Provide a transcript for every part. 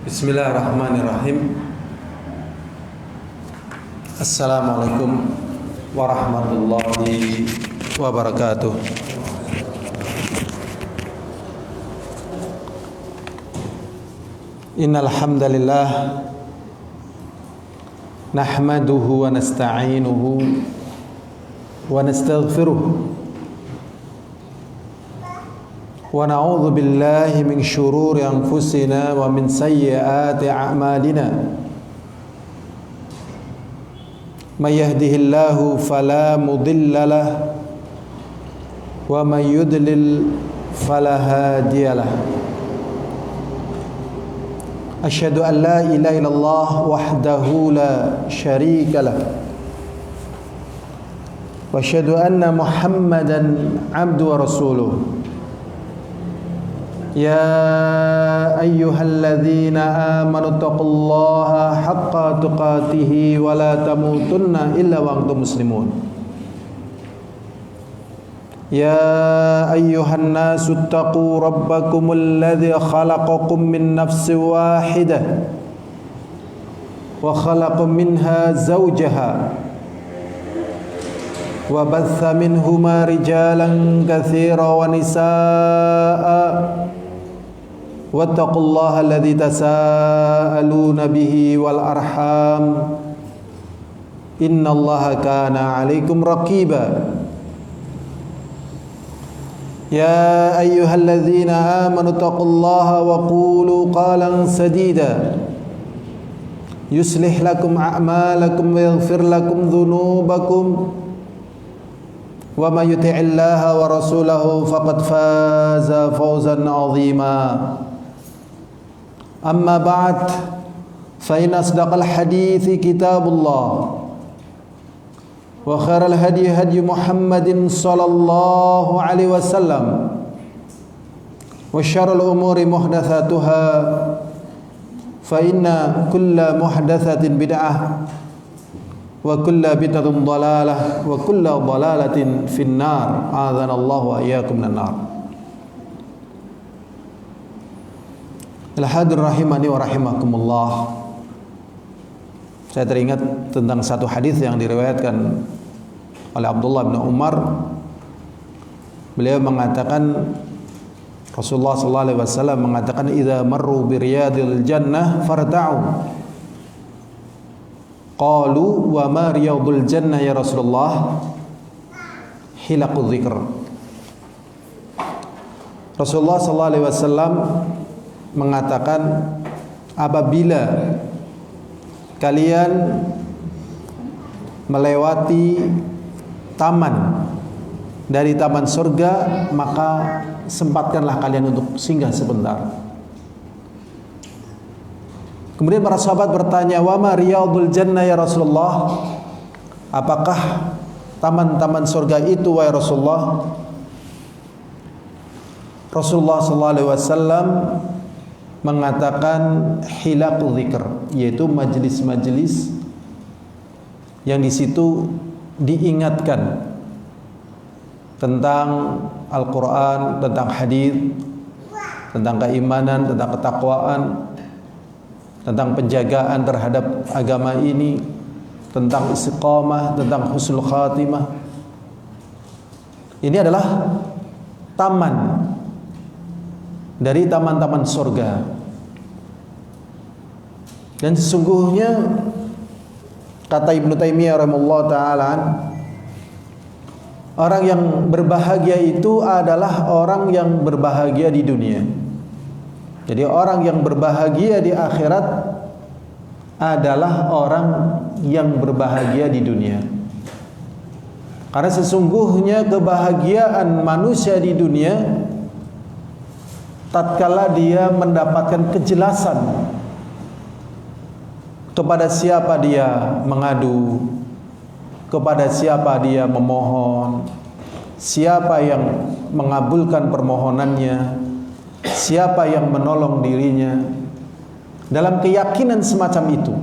Bismillahirrahmanirrahim. Assalamualaikum warahmatullahi wabarakatuh. Innal hamdalillah nahmaduhu wa nasta'inuhu wa nastaghfiruh wa na'udzu billahi min syururi anfusina wa min sayyiati a'malina. May yahdihillahu fala mudilla lahu wa may yudlil fala hadiya lahu. Asyhadu an la ilaha illallah wahdahu la syarika lahu wa asyhadu anna Muhammadan abduhu wa rasuluh. Ya ayyuhalladzina amanu taqullaha haqqa tuqatih wa la tamutunna illa wa antum muslimun. Ya ayyuhan nasu taqu rabbakumul ladzi khalaqakum min nafsin wahidah wa khalaqa minha zawjaha wa batha minhuma rijalan katsiran wa nisaa'a wattaqullaha alladzi tasaaluna bihi wal arham innallaha kana 'alaikum raqiba. Ya ayyuhalladzina amanu taqullaha wa qulu qalan sadida yuslih lakum a'malakum wa yaghfir lakum dhunubakum wa may yuti'illaha wa rasulahu faqad faza fawzan 'azima. Amma ba'd, fa inna asdaqal hadithi kitabullah wa khairal hadi hadi Muhammadin sallallahu alaihi wasallam wa syarrul umuri muhdatsatuha fa inna kulla muhdatsatin bid'ah wa kulla bid'atin dhalalah wa kulla dhalalatin finnar. A'adzanallahu wa iyyakum minan nar. Al-hadir rahimani wa rahimakumullah. Saya teringat tentang satu hadis yang diriwayatkan oleh Abdullah bin Umar. Beliau mengatakan, Rasulullah sallallahu alaihi wasallam mengatakan, "Idza marru bi riyadil jannah farta'u." Qalu, "Wa ma riyadul jannah ya Rasulullah?" Hilaqudz dzikr. Rasulullah sallallahu alaihi wasallam mengatakan, apabila kalian melewati taman dari taman surga, maka sempatkanlah kalian untuk singgah sebentar. Kemudian para sahabat bertanya, wa ma riyadul jannah ya Rasulullah? Apakah taman-taman surga itu wahai Rasulullah? Rasulullah sallallahu alaihi wasallam mengatakan hilaqudz dzikr, yaitu majelis-majelis yang di situ diingatkan tentang Al-Qur'an, tentang hadis, tentang keimanan, tentang ketakwaan, tentang penjagaan terhadap agama ini, tentang istiqamah, tentang husnul khatimah. Ini adalah taman dari taman-taman surga. Dan sesungguhnya kata Ibnu Taimiyah rahimahullah ta'ala, orang yang berbahagia itu adalah orang yang berbahagia di dunia. Jadi orang yang berbahagia di akhirat adalah orang yang berbahagia di dunia. Karena sesungguhnya kebahagiaan manusia di dunia tatkala dia mendapatkan kejelasan kepada siapa dia mengadu, kepada siapa dia memohon, siapa yang mengabulkan permohonannya, siapa yang menolong dirinya. Dalam keyakinan semacam itu,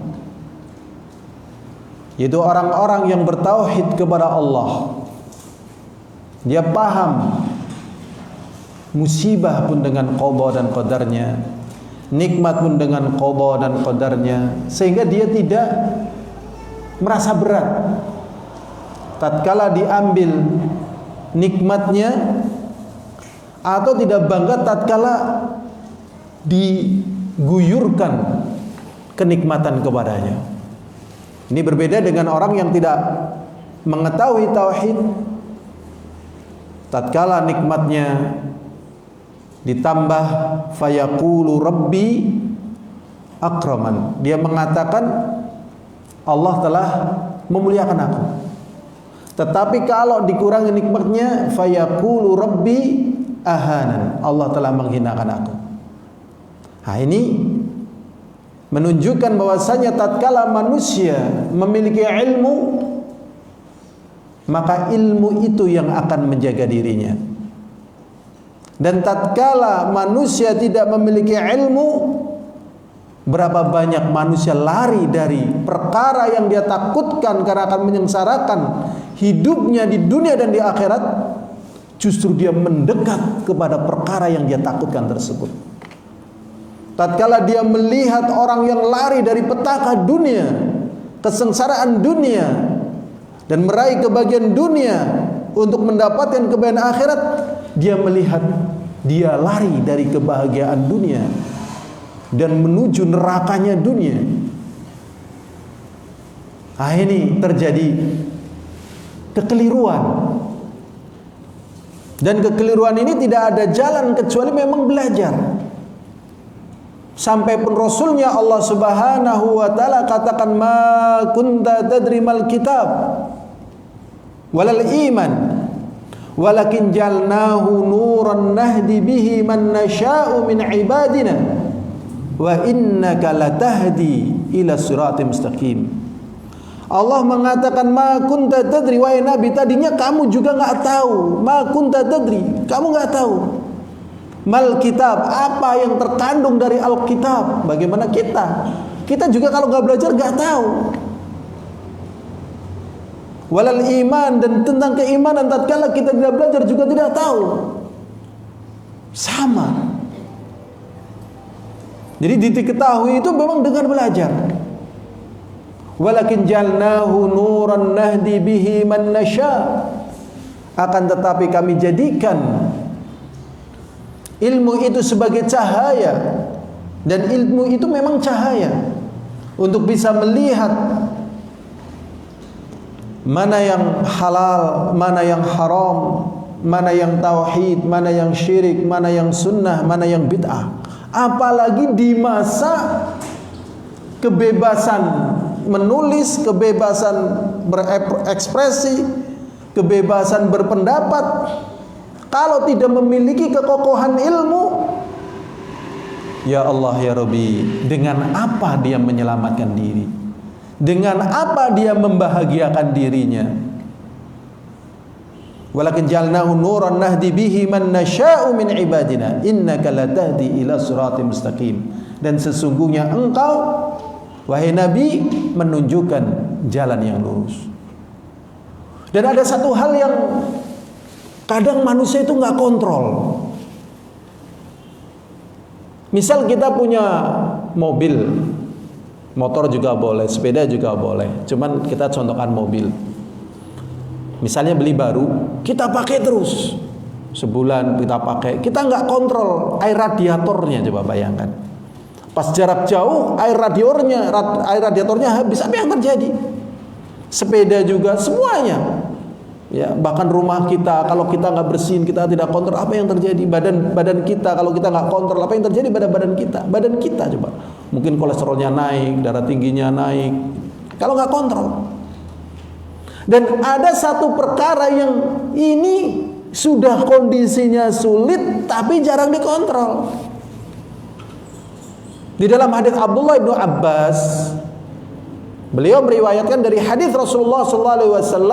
yaitu orang-orang yang bertauhid kepada Allah, dia paham musibah pun dengan qada dan qadarnya, nikmat pun dengan qada dan qadarnya, sehingga dia tidak merasa berat tatkala diambil nikmatnya, atau tidak bangga tatkala diguyurkan kenikmatan kepadanya. Ini berbeda dengan orang yang tidak mengetahui tauhid. Tatkala nikmatnya ditambah fayaqulu rabbi akraman, dia mengatakan Allah telah memuliakan aku. Tetapi kalau dikurangi nikmatnya fayaqulu rabbi ahanan, Allah telah menghinakan aku. Nah, ini menunjukkan bahwasanya tatkala manusia memiliki ilmu, maka ilmu itu yang akan menjaga dirinya. Dan tatkala manusia tidak memiliki ilmu, berapa banyak manusia lari dari perkara yang dia takutkan karena akan menyengsarakan hidupnya di dunia dan di akhirat, justru dia mendekat kepada perkara yang dia takutkan tersebut. Tatkala dia melihat orang yang lari dari petaka dunia, kesengsaraan dunia, dan meraih kebahagiaan dunia untuk mendapatkan kebahagiaan akhirat, dia melihat dia lari dari kebahagiaan dunia dan menuju nerakanya dunia. Nah, ini terjadi kekeliruan. Dan kekeliruan ini tidak ada jalan kecuali memang belajar. Sampai pun Rasulnya Allah Subhanahu wa ta'ala katakan, ma kunta tadri mal kitab walal iman walakin jalnahu nuran nahdi bihi man nasha'u min ibadina wa innaka latahdi ila siratim mustaqim. Allah mengatakan, ma kunta tadri, wahai Nabi, tadinya kamu juga enggak tahu. Ma kunta tadri, kamu enggak tahu. Mal kitab, apa yang terkandung dari Alkitab. Bagaimana kita? Kita juga kalau enggak belajar enggak tahu. Walal iman, dan tentang keimanan tatkala kita tidak belajar juga tidak tahu. Sama. Jadi diketahui itu memang dengan belajar. Walakin jalnahu nuran nahdi bihi man nasya. Akan tetapi kami jadikan ilmu itu sebagai cahaya, dan ilmu itu memang cahaya untuk bisa melihat mana yang halal, mana yang haram, mana yang tauhid, mana yang syirik, mana yang sunnah, mana yang bid'ah. Apalagi di masa kebebasan menulis, kebebasan berekspresi, kebebasan berpendapat, kalau tidak memiliki kekokohan ilmu, ya Allah ya Rabbi, dengan apa dia menyelamatkan diri? Dengan apa dia membahagiakan dirinya? Walakin jalnahu nuran nahdi bihi man nasha'u min ibadina innaka latahdi ila siratim mustaqim. Dan sesungguhnya engkau, wahai Nabi, menunjukkan jalan yang lurus. Dan ada satu hal yang kadang manusia itu nggak kontrol. Misal kita punya mobil, motor juga boleh, sepeda juga boleh. Cuman kita contohkan mobil. Misalnya beli baru, kita pakai terus. Sebulan kita pakai, kita nggak kontrol air radiatornya. Coba bayangkan. Pas jarak jauh, air radiatornya habis. Apa yang terjadi? Sepeda juga, semuanya. Ya, bahkan rumah kita, kalau kita nggak bersihin, kita tidak kontrol, apa yang terjadi? Badan kita, kalau kita nggak kontrol, apa yang terjadi pada badan kita? Badan kita coba, mungkin kolesterolnya naik, darah tingginya naik, kalau nggak kontrol. Dan ada satu perkara yang ini sudah kondisinya sulit, tapi jarang dikontrol. Di dalam hadis Abdullah bin Abbas, beliau meriwayatkan dari hadis Rasulullah SAW,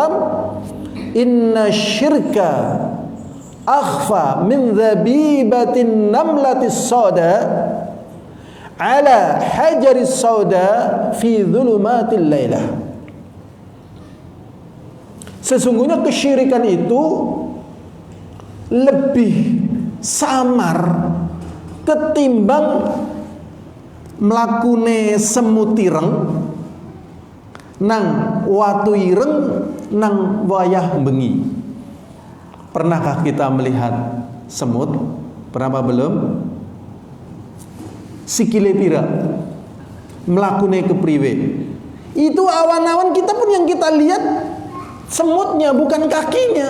inna syirka akhfa min dhabibatin namlatis sauda ala hajaris sauda fi dhulumatil lailah. Sesungguhnya kesyirikan itu lebih samar ketimbang mlakune semut ireng nang watu ireng nang wayah bengi. Pernahkah kita melihat semut? Pernah apa belum? Sikile pira? Mlakune kepriwe? Itu awan-awan kita pun yang kita lihat semutnya, bukan kakinya.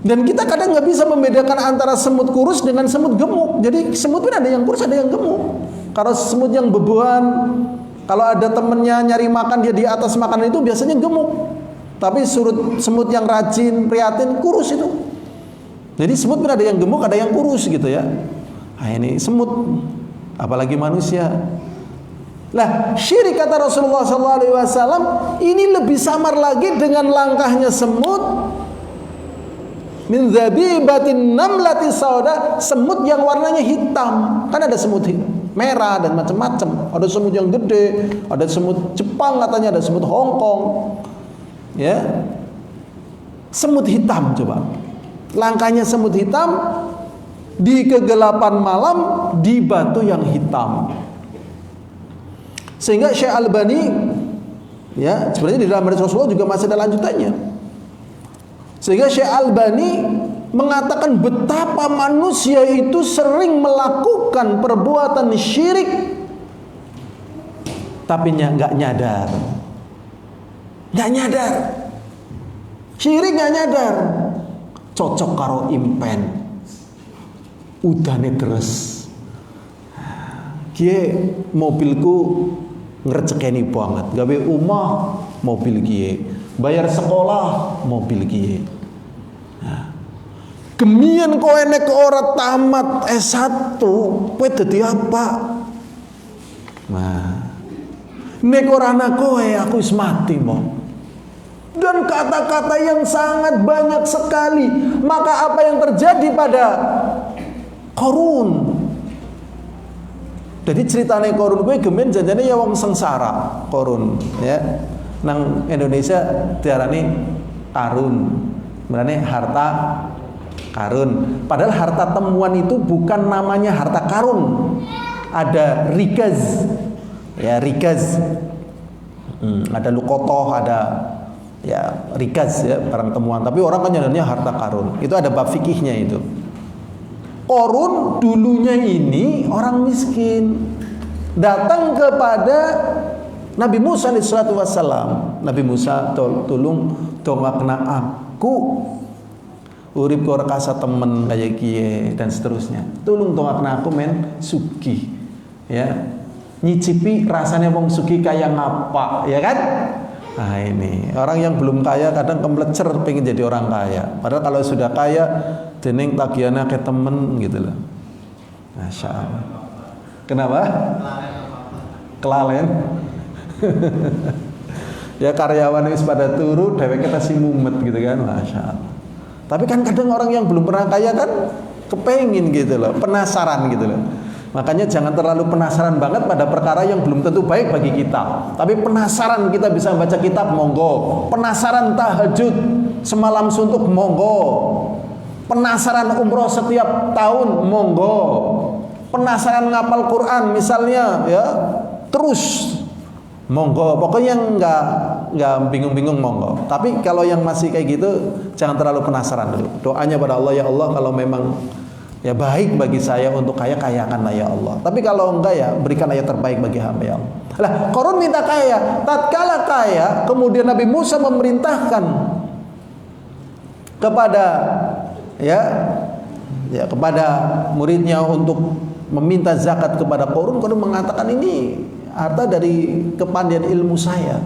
Dan kita kadang nggak bisa membedakan antara semut kurus dengan semut gemuk. Jadi semut pun ada yang kurus, ada yang gemuk. Kalau semut yang bebuan, kalau ada temennya nyari makan dia di atas makanan itu biasanya gemuk. Tapi semut yang rajin, prihatin, kurus itu. Jadi semut pun ada yang gemuk, ada yang kurus gitu ya. Nah ini semut, apalagi manusia. Lah syirik kata Rasulullah SAW ini lebih samar lagi dengan langkahnya semut. Min zabibatin namlati sauda, semut yang warnanya hitam. Kan ada semut merah dan macam-macam. Ada semut yang gede, ada semut Jepang katanya, ada semut Hong Kong. Ya. Semut hitam coba. Langkahnya semut hitam di kegelapan malam di batu yang hitam. Sehingga Syekh Albani ya, sebenarnya di dalam hadis Rasulullah juga masih ada lanjutannya. Sehingga Syekh Albani mengatakan betapa manusia itu sering melakukan perbuatan syirik tapi nggak nyadar. Nggak nyadar. Syirik nggak nyadar. Cocok karo impen. Udane deres. Kie mobilku ngrecekeni banget. Gawe omah mobil kie. Bayar sekolah mobil kie. Gemian kowe nek ora tamat S1, kowe dadi apa? Nah, nek ora ana kowe aku wis mati, Mbok. Dan kata-kata yang sangat banyak sekali. Maka apa yang terjadi pada Qarun? Jadi ceritanya Qarun gue gemen janjane ya wong sengsara, Qarun ya. Nang Indonesia diarani karun. Berarti harta karun. Padahal harta temuan itu bukan namanya harta karun. Ada rikaz. Ya, rikaz. Ada lukotoh, ada ya rikaz ya, barang temuan. Tapi orang kan nyadarnya harta karun. Itu ada bab fikihnya itu. Qarun dulunya ini orang miskin. Datang kepada Nabi Musa AS. Nabi Musa tolong dongakna aku urip kok rekasa temen kayak kie dan seterusnya. Tolong dongakna aku men sugih. Ya. Nyicipi rasanya wong sugih kayak ngapa, ya kan? Nah ini orang yang belum kaya kadang kemlecer pengen jadi orang kaya. Padahal kalau sudah kaya jeneng tagihannya ke temen gitu loh. Masya Allah. Kenapa? Kelalen. Ya karyawan wis pada turu, dheweke tasih mumet gitu kan, Masya Allah. Tapi kan kadang orang yang belum pernah kaya kan kepengin gitu loh, penasaran gitu loh. Makanya jangan terlalu penasaran banget pada perkara yang belum tentu baik bagi kita. Tapi penasaran kita bisa baca kitab, monggo. Penasaran tahajud semalam suntuk, monggo. Penasaran umroh setiap tahun, monggo. Penasaran ngapal Quran misalnya ya, terus monggo. Pokoknya nggak bingung-bingung, monggo. Tapi kalau yang masih kayak gitu jangan terlalu penasaran dulu. Doanya pada Allah, ya Allah kalau memang ya baik bagi saya untuk kaya, kayakanlah ya Allah. Tapi kalau enggak ya berikanlah yang terbaik bagi hamba ya Allah. Lah Qarun minta kaya, tatkala kaya kemudian Nabi Musa memerintahkan kepada kepada muridnya untuk meminta zakat kepada Qarun. Qarun mengatakan ini harta dari kepandaian ilmu saya.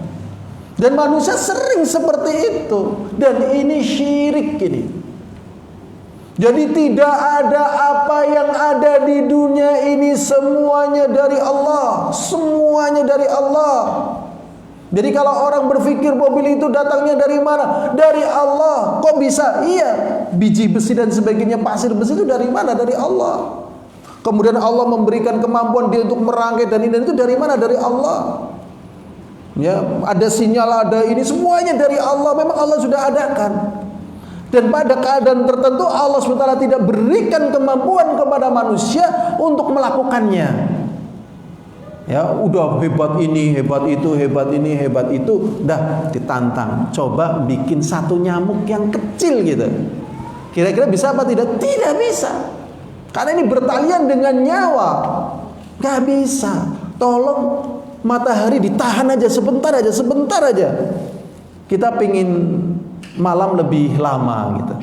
Dan manusia sering seperti itu. Dan ini syirik ini. Jadi tidak ada apa yang ada di dunia ini, semuanya dari Allah. Semuanya dari Allah. Jadi kalau orang berpikir mobil itu datangnya dari mana? Dari Allah. Kok bisa? Iya. Biji besi dan sebagainya, pasir besi itu dari mana? Dari Allah. Kemudian Allah memberikan kemampuan dia untuk merangkai dan ini itu dari mana? Dari Allah. Ya, ada sinyal, ada ini, semuanya dari Allah. Memang Allah sudah adakan. Dan pada keadaan tertentu Allah SWT tidak berikan kemampuan kepada manusia untuk melakukannya. Ya, udah hebat ini, hebat itu, hebat ini, hebat itu, dah ditantang. Coba bikin satu nyamuk yang kecil gitu. Kira-kira bisa apa tidak? Tidak bisa. Karena ini bertalian dengan nyawa. Gak bisa. Tolong matahari ditahan aja sebentar aja, sebentar aja. Kita pingin malam lebih lama gitu.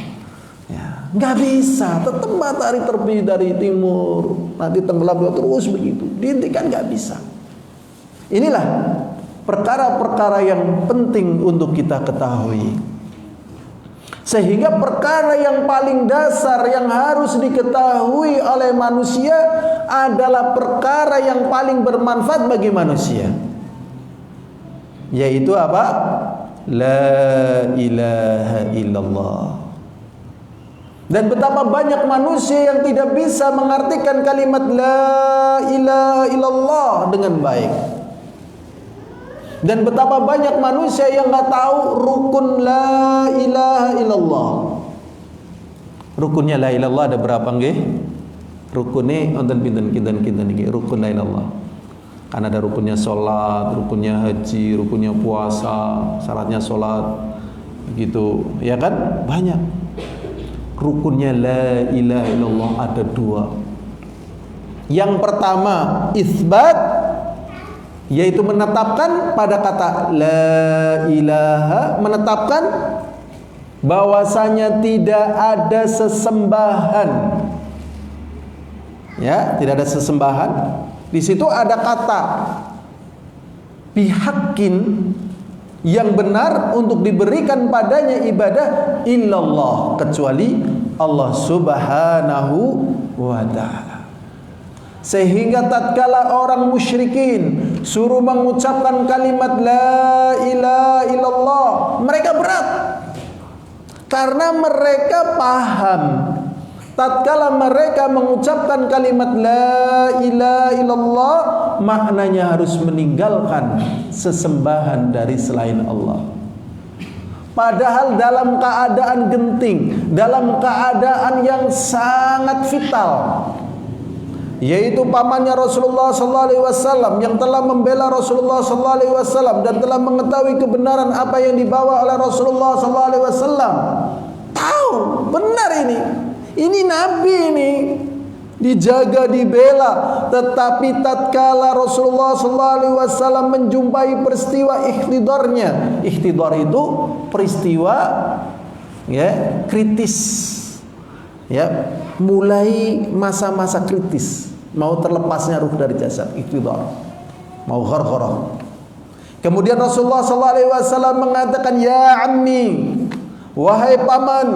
Ya, gak bisa. Tetap matahari terbit dari timur, nanti tenggelam terus begitu. Dihentikan gak bisa. Inilah perkara-perkara yang penting untuk kita ketahui. Sehingga perkara yang paling dasar yang harus diketahui oleh manusia adalah perkara yang paling bermanfaat bagi manusia, yaitu apa? La ilaha illallah. Dan betapa banyak manusia yang tidak bisa mengartikan kalimat la ilaha illallah dengan baik. Dan betapa banyak manusia yang nggak tahu rukun la ilaha illallah. Rukunnya la ilaha illallah ada berapa nggih? Rukunnya wonten pinten niki rukun la ilaha illallah. Kan ada rukunnya salat, rukunnya haji, rukunnya puasa, syaratnya salat gitu. Ya kan? Banyak. Rukunnya la ilaha illallah ada 2. Yang pertama isbat, yaitu menetapkan pada kata la ilaha, menetapkan bahwasanya tidak ada sesembahan. Ya, tidak ada sesembahan. Di situ ada kata bihaqqin, yang benar untuk diberikan padanya ibadah illallah, kecuali Allah Subhanahu wa ta'ala. Sehingga tatkala orang musyrikin suruh mengucapkan kalimat la ilaha illallah, mereka berat. Karena mereka paham tatkala mereka mengucapkan kalimat la ilaha illallah, maknanya harus meninggalkan sesembahan dari selain Allah. Padahal dalam keadaan genting, dalam keadaan yang sangat vital, yaitu pamannya Rasulullah sallallahu alaihi wasallam yang telah membela Rasulullah sallallahu alaihi wasallam dan telah mengetahui kebenaran apa yang dibawa oleh Rasulullah sallallahu alaihi wasallam. Tahu benar ini nabi ini, dijaga, dibela. Tetapi tatkala Rasulullah sallallahu alaihi wasallam menjumpai peristiwa ikhtidarnya. Ikhtidar itu peristiwa ya kritis. Ya, mulai masa-masa kritis, mau terlepasnya ruh dari jasad, ikhtidar, mau ghargharah. Kemudian Rasulullah sallallahu alaihi wasallam mengatakan, ya ammi, wahai paman,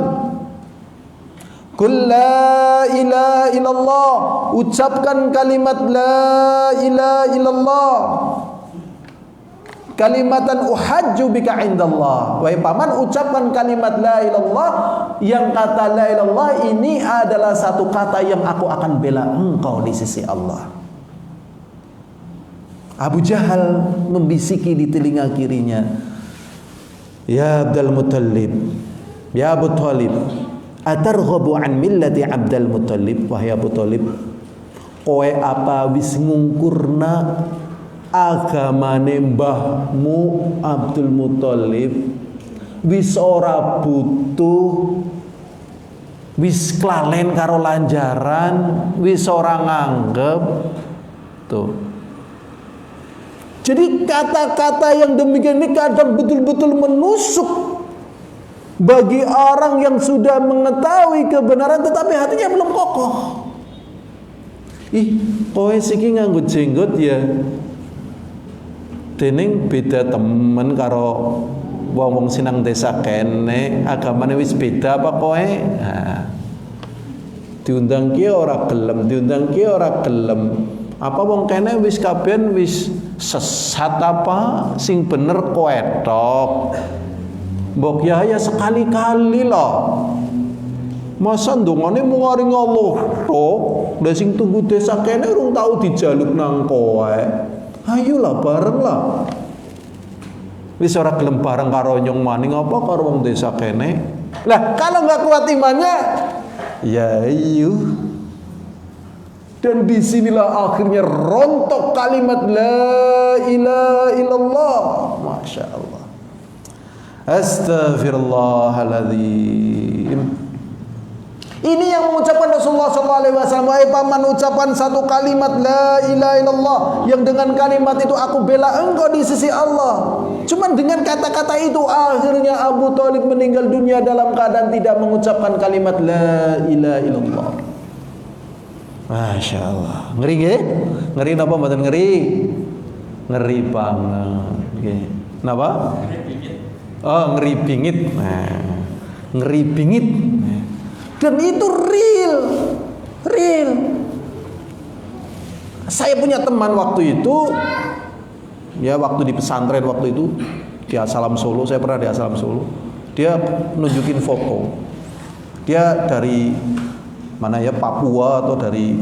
qul la ilaha illallah, ucapkan kalimat la ilaha illallah, kalimatan uhajju bika indallah. Wahai paman, ucapkan kalimat la ilallah, yang kata la ilallah ini adalah satu kata yang aku akan bela engkau di sisi Allah. Abu Jahal membisiki di telinga kirinya, ya Abdul Muttalib, ya Abu Talib, atarghabu an millati Abdul Muttalib. Wahai Abu Talib, kowe apa wis ngungkurna agamane mbahmu Abdul Muthalib? Wis ora butuh, wis klalen karo lanjaran, wis ora nganggep. Tuh. Jadi kata-kata yang demikian ini kadang betul-betul menusuk bagi orang yang sudah mengetahui kebenaran tetapi hatinya belum kokoh. Ih, kowe siki nganggo jenggot ya. Dening beda temen karo wong-wong sinang desa kene, agamane wis beda apa kowe? Nah, diundang ki ora gelem, diundang ki ora gelem. Apa wong kene wis kabeh wis sesat apa? Sing bener kowe tok. Mbok ya sekali-kali loh. Masa ndongane mung ngaring Allah tok, lha sing tunggu desa kene urung tau dijaluk nang kowe. Ayolah bareng lah. Wis ora gelem bareng karo nyong maning apa karo wong desa kene. Lah kalau enggak kuat imannya, ya iyo. Dan disinilah akhirnya rontok kalimat la ilaha illallah. Masya Allah. Astaghfirullahaladzim. Ini yang mengucapkan Rasulullah SAW. Wahai paman, ucapan satu kalimat la ilaha illallah, yang dengan kalimat itu aku bela engkau di sisi Allah. Cuman dengan kata-kata itu akhirnya Abu Thalib meninggal dunia dalam keadaan tidak mengucapkan kalimat la ilaha illallah. Masya Allah. Ngeri nggih? Ngeri napa mboten ngeri? Ngeri banget nggih. Napa? Oh, ngeri bingit. Nah, ngeri bingit. Dan itu real. Saya punya teman waktu itu, ya waktu di pesantren waktu itu di Asalam Solo, saya pernah di Asalam Solo. Dia nunjukin foto. Dia dari mana ya, Papua atau dari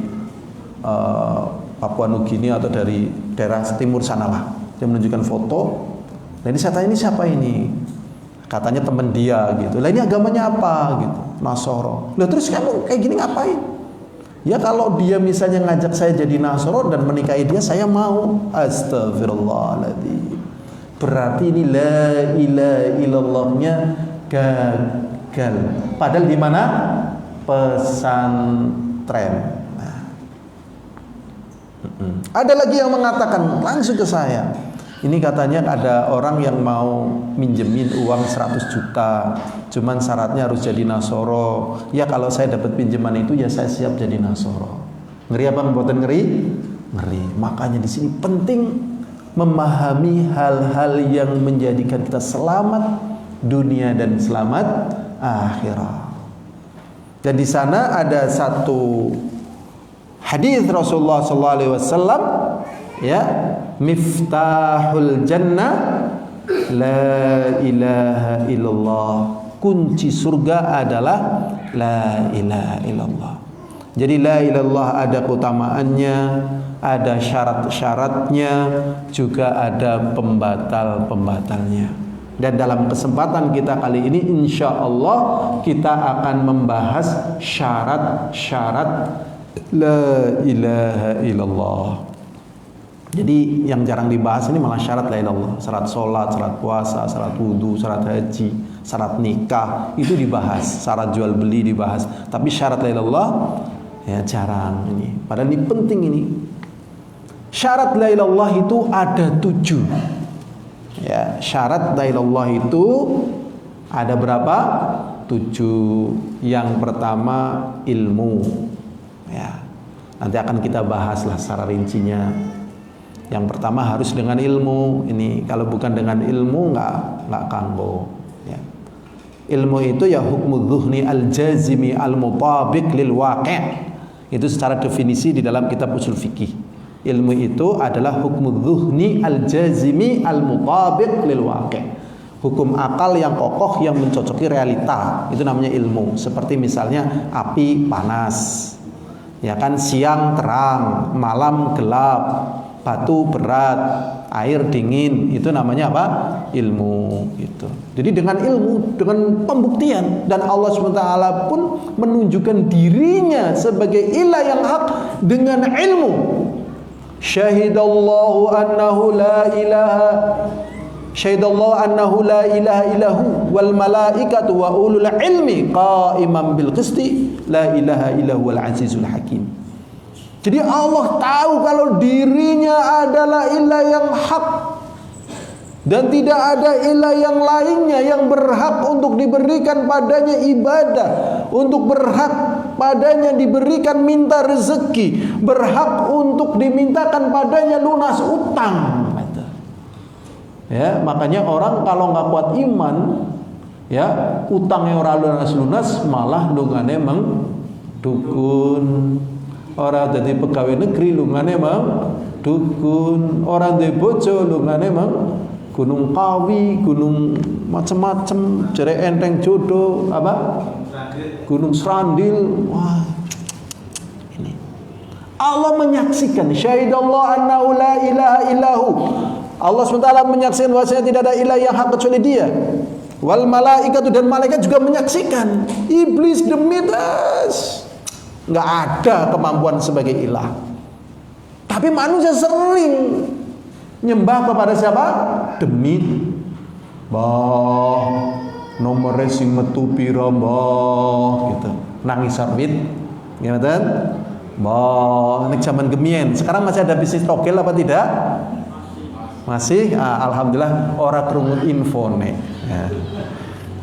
Papua Nugini atau dari daerah timur sanalah. Dia menunjukkan foto. Nah, ini saya tanya, ini siapa ini? Katanya teman dia gitu. Lah ini agamanya apa gitu? Nasoro. Lah terus kamu kayak gini ngapain? Ya kalau dia misalnya ngajak saya jadi Nasoro dan menikahi dia, saya mau. Astagfirullahaladzim. Berarti ini la ilaha illallahnya gagal. Padahal di mana? Pesantren. Nah. Ada lagi yang mengatakan langsung ke saya. Ini katanya ada orang yang mau minjemin uang 100 juta, cuman syaratnya harus jadi Nasoro. Ya kalau saya dapat pinjaman itu ya saya siap jadi Nasoro. Ngeri apa mboten ngeri? Ngeri. Makanya di sini penting memahami hal-hal yang menjadikan kita selamat dunia dan selamat akhirat. Dan di sana ada satu hadis Rasulullah SAW, ya, miftahul jannah la ilaha illallah. Kunci surga adalah la ilaha illallah. Jadi la ilaha illallah ada keutamaannya, ada syarat-syaratnya, juga ada pembatal-pembatalnya. Dan dalam kesempatan kita kali ini insya Allah kita akan membahas syarat-syarat la ilaha illallah. Jadi yang jarang dibahas ini malah syarat la ilaha illallah. Syarat sholat, syarat puasa, syarat wudhu, syarat haji, syarat nikah, itu dibahas. Syarat jual beli dibahas. Tapi syarat la ilaha illallah ya jarang ini. Padahal ini penting ini. Syarat la ilaha illallah itu ada 7. Ya, syarat la ilaha illallah itu ada berapa? 7. Yang pertama ilmu. Ya. Nanti akan kita bahaslah secara rincinya. Yang pertama harus dengan ilmu. Ini kalau bukan dengan ilmu nggak kanggo. Ya. Ilmu itu ya hukmu dhuhni al-jazimi al-mutabiq lil waqi'. Itu secara definisi di dalam kitab usul fikih. Ilmu itu adalah hukmu dhuhni al-jazimi al-mutabiq lil waqi'. Hukum akal yang kokoh yang mencocoki realita. Itu namanya ilmu. Seperti misalnya api panas. Ya kan, siang terang, malam gelap, batu berat, air dingin, itu namanya apa? Ilmu itu. Jadi dengan ilmu, dengan pembuktian, dan Allah SWT pun menunjukkan dirinya sebagai ilah yang hak dengan ilmu. Syahidallahu annahu la ilaha Syahidallahu annahu la ilaha illahu wal malaikatu wa ulul ilmi qa'iman bil qisti la ilaha illahu wal azizul hakim. Jadi Allah tahu kalau dirinya adalah ilah yang hak dan tidak ada ilah yang lainnya yang berhak untuk diberikan padanya ibadah, untuk berhak padanya diberikan minta rezeki, berhak untuk dimintakan padanya lunas utang. Ya, makanya orang kalau nggak kuat iman, ya utangnya orang lunas malah lungane meng dukun. Orang jadi pegawai negeri lungane meng dukun. Orang di bojo lungane meng gunung kawi, gunung macam-macam, jere enteng jodoh, apa? Gunung serandil. Wah, ini Allah menyaksikan. Syahidallahu annahu la ilaha illahu. Allah SWT menyaksikan bahwasanya tidak ada ilah yang hak kecuali Dia. Wal malaikatu, dan malaikat juga menyaksikan. Iblis demi das nggak ada kemampuan sebagai ilah. Tapi manusia sering nyembah kepada siapa? Demit. Bah, nomornya sing metu pira mbah gitu. Nangis sarbit. Ngeten? Bah, nek zaman gemien. Sekarang masih ada bisnis togel apa tidak? Masih. Alhamdulillah ora krungu infone. Ya.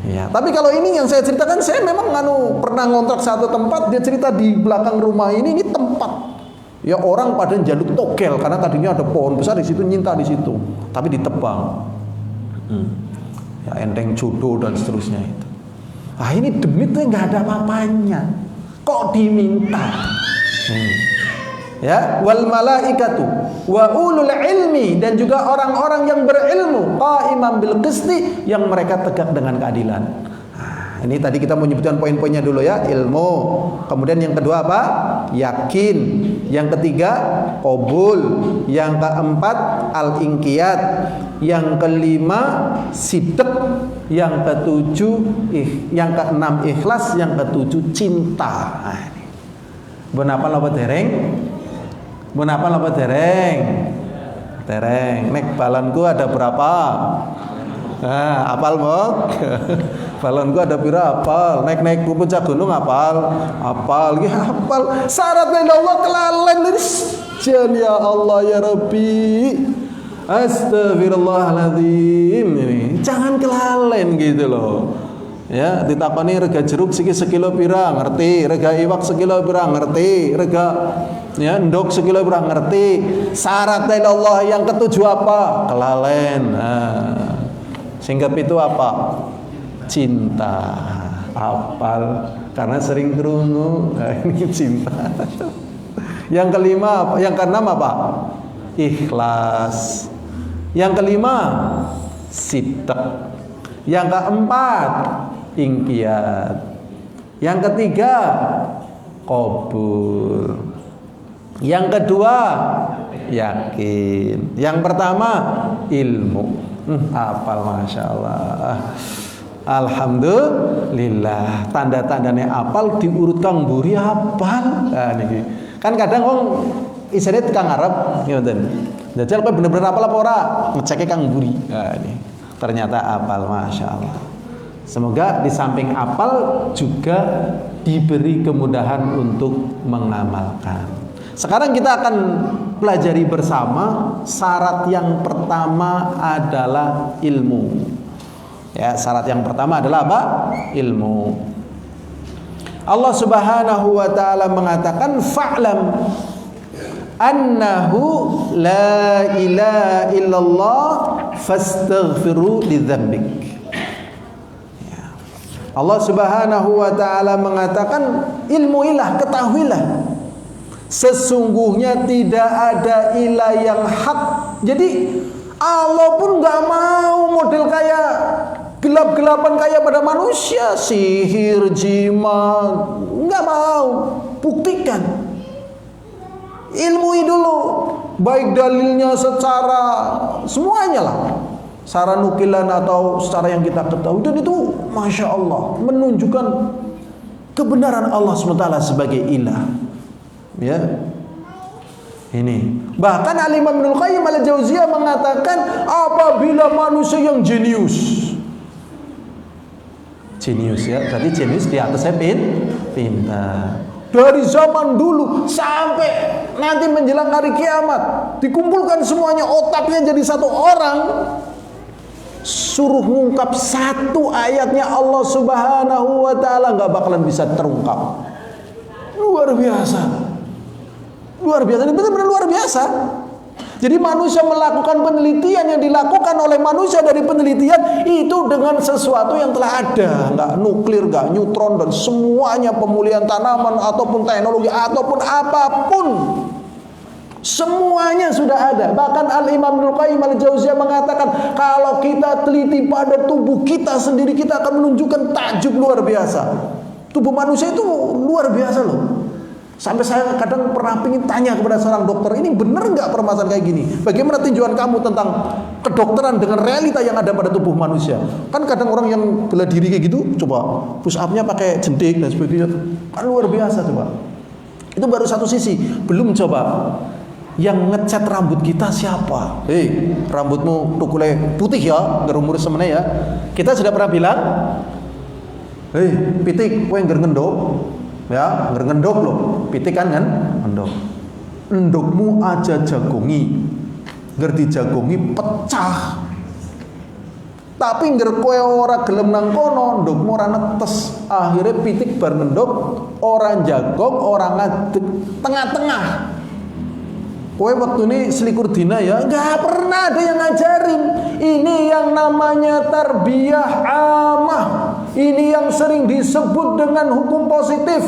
Ya, tapi kalau ini yang saya ceritakan, saya memang pernah ngontrak satu tempat. Dia cerita di belakang rumah ini tempat. Ya orang pada jaluk togel karena tadinya ada pohon besar di situ, nyinta di situ, tapi ditebang. Ya enteng jodoh dan seterusnya itu. Ah ini demit tuh nggak ada apa-apanya, kok diminta? Ya, wal malaikatu wa ulul ilmi, dan juga orang-orang yang berilmu, qa'iman bil qisti, yang mereka tegak dengan keadilan. Nah, ini tadi kita mau menyebutkan poin-poinnya dulu ya, ilmu. Kemudian yang kedua apa? Yakin. Yang ketiga qabul. Yang keempat al-inqiyad. Yang kelima sidq. Yang ketujuh yang keenam ikhlas. Yang ketujuh cinta. Nah, ini. Benapa lapa dereng? Benapa lapa dereng? Dereng. Nek balonku ada berapa? Nah, apal mok? Balonku ada pira apal? Naik puncak gunung apal? Apal, apal. Syaratnya Allah kelalen jan ya Allah ya Rabbi. Astagfirullahaladzim. Jangan kelalen gitu loh. Ya, ditakoni rega jeruk sekilo pira ngerti, rega iwak sekilo pira ngerti, rega ya ndok sekilo pira ngerti. Syarat Allah yang ketujuh apa? Kelalen. Nah, singkat itu apa? Cinta. Apal karena sering krungu. Nah, ini cinta. Yang kelima, yang keenam apa? Ikhlas. Yang kelima sidq. Yang keempat inqiyad. Yang ketiga qabul. Yang kedua yakin. Yang pertama ilmu. Apal masya Allah. Alhamdulillah. Tanda-tandanya apal diurut kang mburi apal. Nah, niki. Kan kadang wong isine kang ngarep ngoten. Jajal kowe bener-bener apal apa ora? Ngeceke kang mburi. Nah, ini. Ternyata apal, masya Allah. Semoga di samping apal juga diberi kemudahan untuk mengamalkan. Sekarang kita akan pelajari bersama syarat yang pertama adalah ilmu. Ya, syarat yang pertama adalah apa? Ilmu. Allah Subhanahu wa taala mengatakan fa'lam annahu la ilaha illallah fastaghfiru lidzambik. Ya. Allah Subhanahu wa taala mengatakan ilmuilah, ketahuilah sesungguhnya tidak ada ilah yang hak. Jadi Allah pun nggak mau model kayak gelap-gelapan kayak pada manusia, sihir, jimat, nggak mau. Buktikan. Ilmui dulu, baik dalilnya secara semuanya lah, secara nukilan atau secara yang kita ketahui, dan itu masya Allah menunjukkan kebenaran Allah SWT sebagai ilah. Ya, ini bahkan Al-Imam Ibnul Qayyim Al-Jauziyah mengatakan apabila manusia yang jenius ya, berarti jenius di atasnya pintar. Dari zaman dulu sampai nanti menjelang hari kiamat, dikumpulkan semuanya, otaknya jadi satu orang, suruh ngungkap satu ayatnya Allah Subhanahu wa taala nggak bakalan bisa terungkap. Luar biasa. Luar biasa, ini benar-benar luar biasa. Jadi manusia melakukan penelitian, yang dilakukan oleh manusia dari penelitian itu dengan sesuatu yang telah ada, nggak nuklir, nggak neutron, dan semuanya pemulihan tanaman ataupun teknologi ataupun apapun, semuanya sudah ada. Bahkan Al-Imam Ibnul Qayyim Al-Jauziyah mengatakan kalau kita teliti pada tubuh kita sendiri, kita akan menunjukkan takjub luar biasa. Tubuh manusia itu luar biasa loh. Sampai saya kadang pernah ingin tanya kepada seorang dokter, ini benar nggak permasalahan kayak gini? Bagaimana tinjauan kamu tentang kedokteran dengan realita yang ada pada tubuh manusia? Kan kadang orang yang bela diri kayak gitu, coba push up-nya pakai jentik dan sebagainya, kan luar biasa coba. Itu baru satu sisi. Belum coba yang ngecat rambut kita siapa? Rambutmu tukule putih ya, gerumur semene ya. Kita sudah pernah bilang, pitik, kowe ngger ngendok. Ya, ngger ngendok loh. Pitik kan ngendok. Endokmu aja jagongi. Ngger dijagongi pecah. Tapi ngger kowe ora gelem nang kono, ndokmu ora netes. Akhirnya pitik bar ngendok, ora jagong, ora ngadeg, tengah-tengah. Kowe waktu ini selikur dina ya, nggak pernah ada yang ngajarin. Ini yang namanya tarbiyah amah. Ini yang sering disebut dengan hukum positif.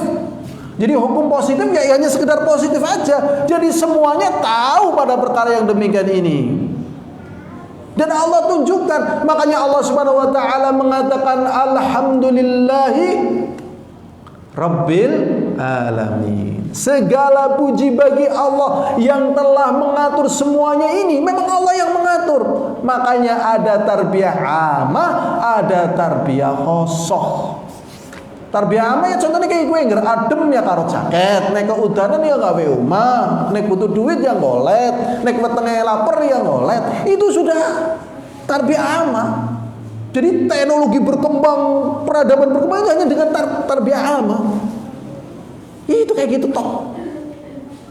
Jadi hukum positif ya hanya sekedar positif aja. Jadi semuanya tahu pada perkara yang demikian ini. Dan Allah tunjukkan, makanya Allah Subhanahu wa taala mengatakan alhamdulillahi rabbil alamin. Segala puji bagi Allah yang telah mengatur semuanya ini. Memang Allah yang mengatur. Makanya ada tarbiyah amah, ada tarbiyah khosoh. Tarbiyah amah ya contohnya kayak gue ngger adem ya karo jaket, nek keudanan ya gawe omah, nek butuh duit ya ngolet, nek wetenge lapar ya ngolet. Itu sudah tarbiyah amah. Jadi teknologi berkembang, peradaban berkembang hanya dengan tarbiyah amah. Itu kayak gitu toh.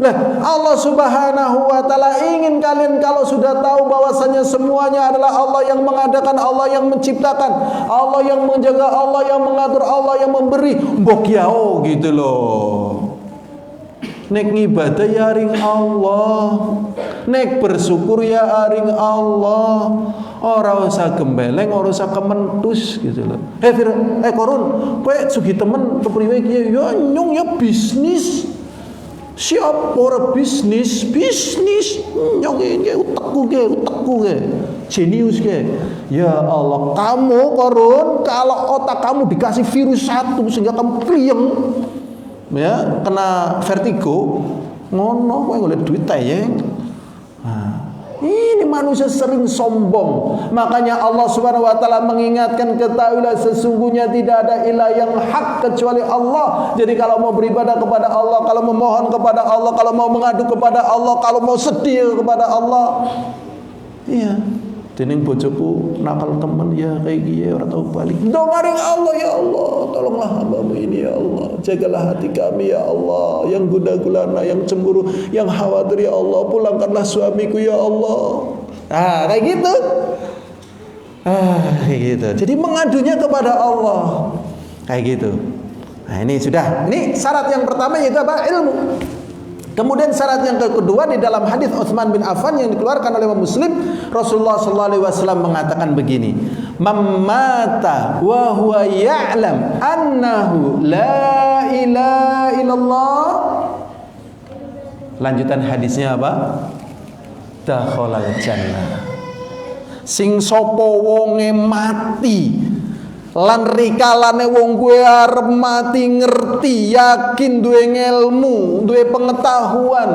Nah, Allah Subhanahu wa taala ingin kalian kalau sudah tahu bahwasanya semuanya adalah Allah yang mengadakan, Allah yang menciptakan, Allah yang menjaga, Allah yang mengatur, Allah yang memberi, mbok yao gitu loh. Nek ngibadah ya ring Allah, nek bersyukur ya aring Allah. Ora usah gembeleng, ora usah kementus gitu loh. Korun, kowe sugih temen kepriwe iki ya nyung ya bisnis. Siapa orang bisnis nyong ini utekku ke jenius ke. Ya Allah, kamu Korun, kalau otak kamu dikasih virus satu sehingga kamu prieng ya, kena vertigo ngono kowe golek duit tayeng. Ini manusia sering sombong. Makanya Allah Subhanahu wa taala mengingatkan, ketahuilah sesungguhnya tidak ada ilah yang hak kecuali Allah. Jadi kalau mau beribadah kepada Allah, kalau memohon kepada Allah, kalau mau mengadu kepada Allah, kalau mau sedih kepada Allah. Iya. Dening bojoku nakal temen ya kayak gini ora tau balik. Ndongaring Allah, ya Allah, tolonglah hamba-Mu ini ya Allah. Jagalah hati kami ya Allah, yang gundah-gulana, yang cemburu, yang khawatir ya Allah. Pulangkanlah suamiku ya Allah. Kayak gitu. Kayak gitu. Jadi mengadunya kepada Allah. Kayak gitu. Nah, ini sudah. Ini syarat yang pertama yaitu apa? Ilmu. Kemudian syarat yang kedua di dalam hadis Utsman bin Affan yang dikeluarkan oleh Imam Muslim, Rasulullah sallallahu alaihi wasallam mengatakan begini, "Mamata wa huwa ya'lam annahu la ilaha illallah." Lanjutan hadisnya apa? Dakhalal jannah. Sing sapa wonge mati lan rikalane wong kuwi arep mati ngerti, yakin, duwe ilmu, duwe pengetahuan,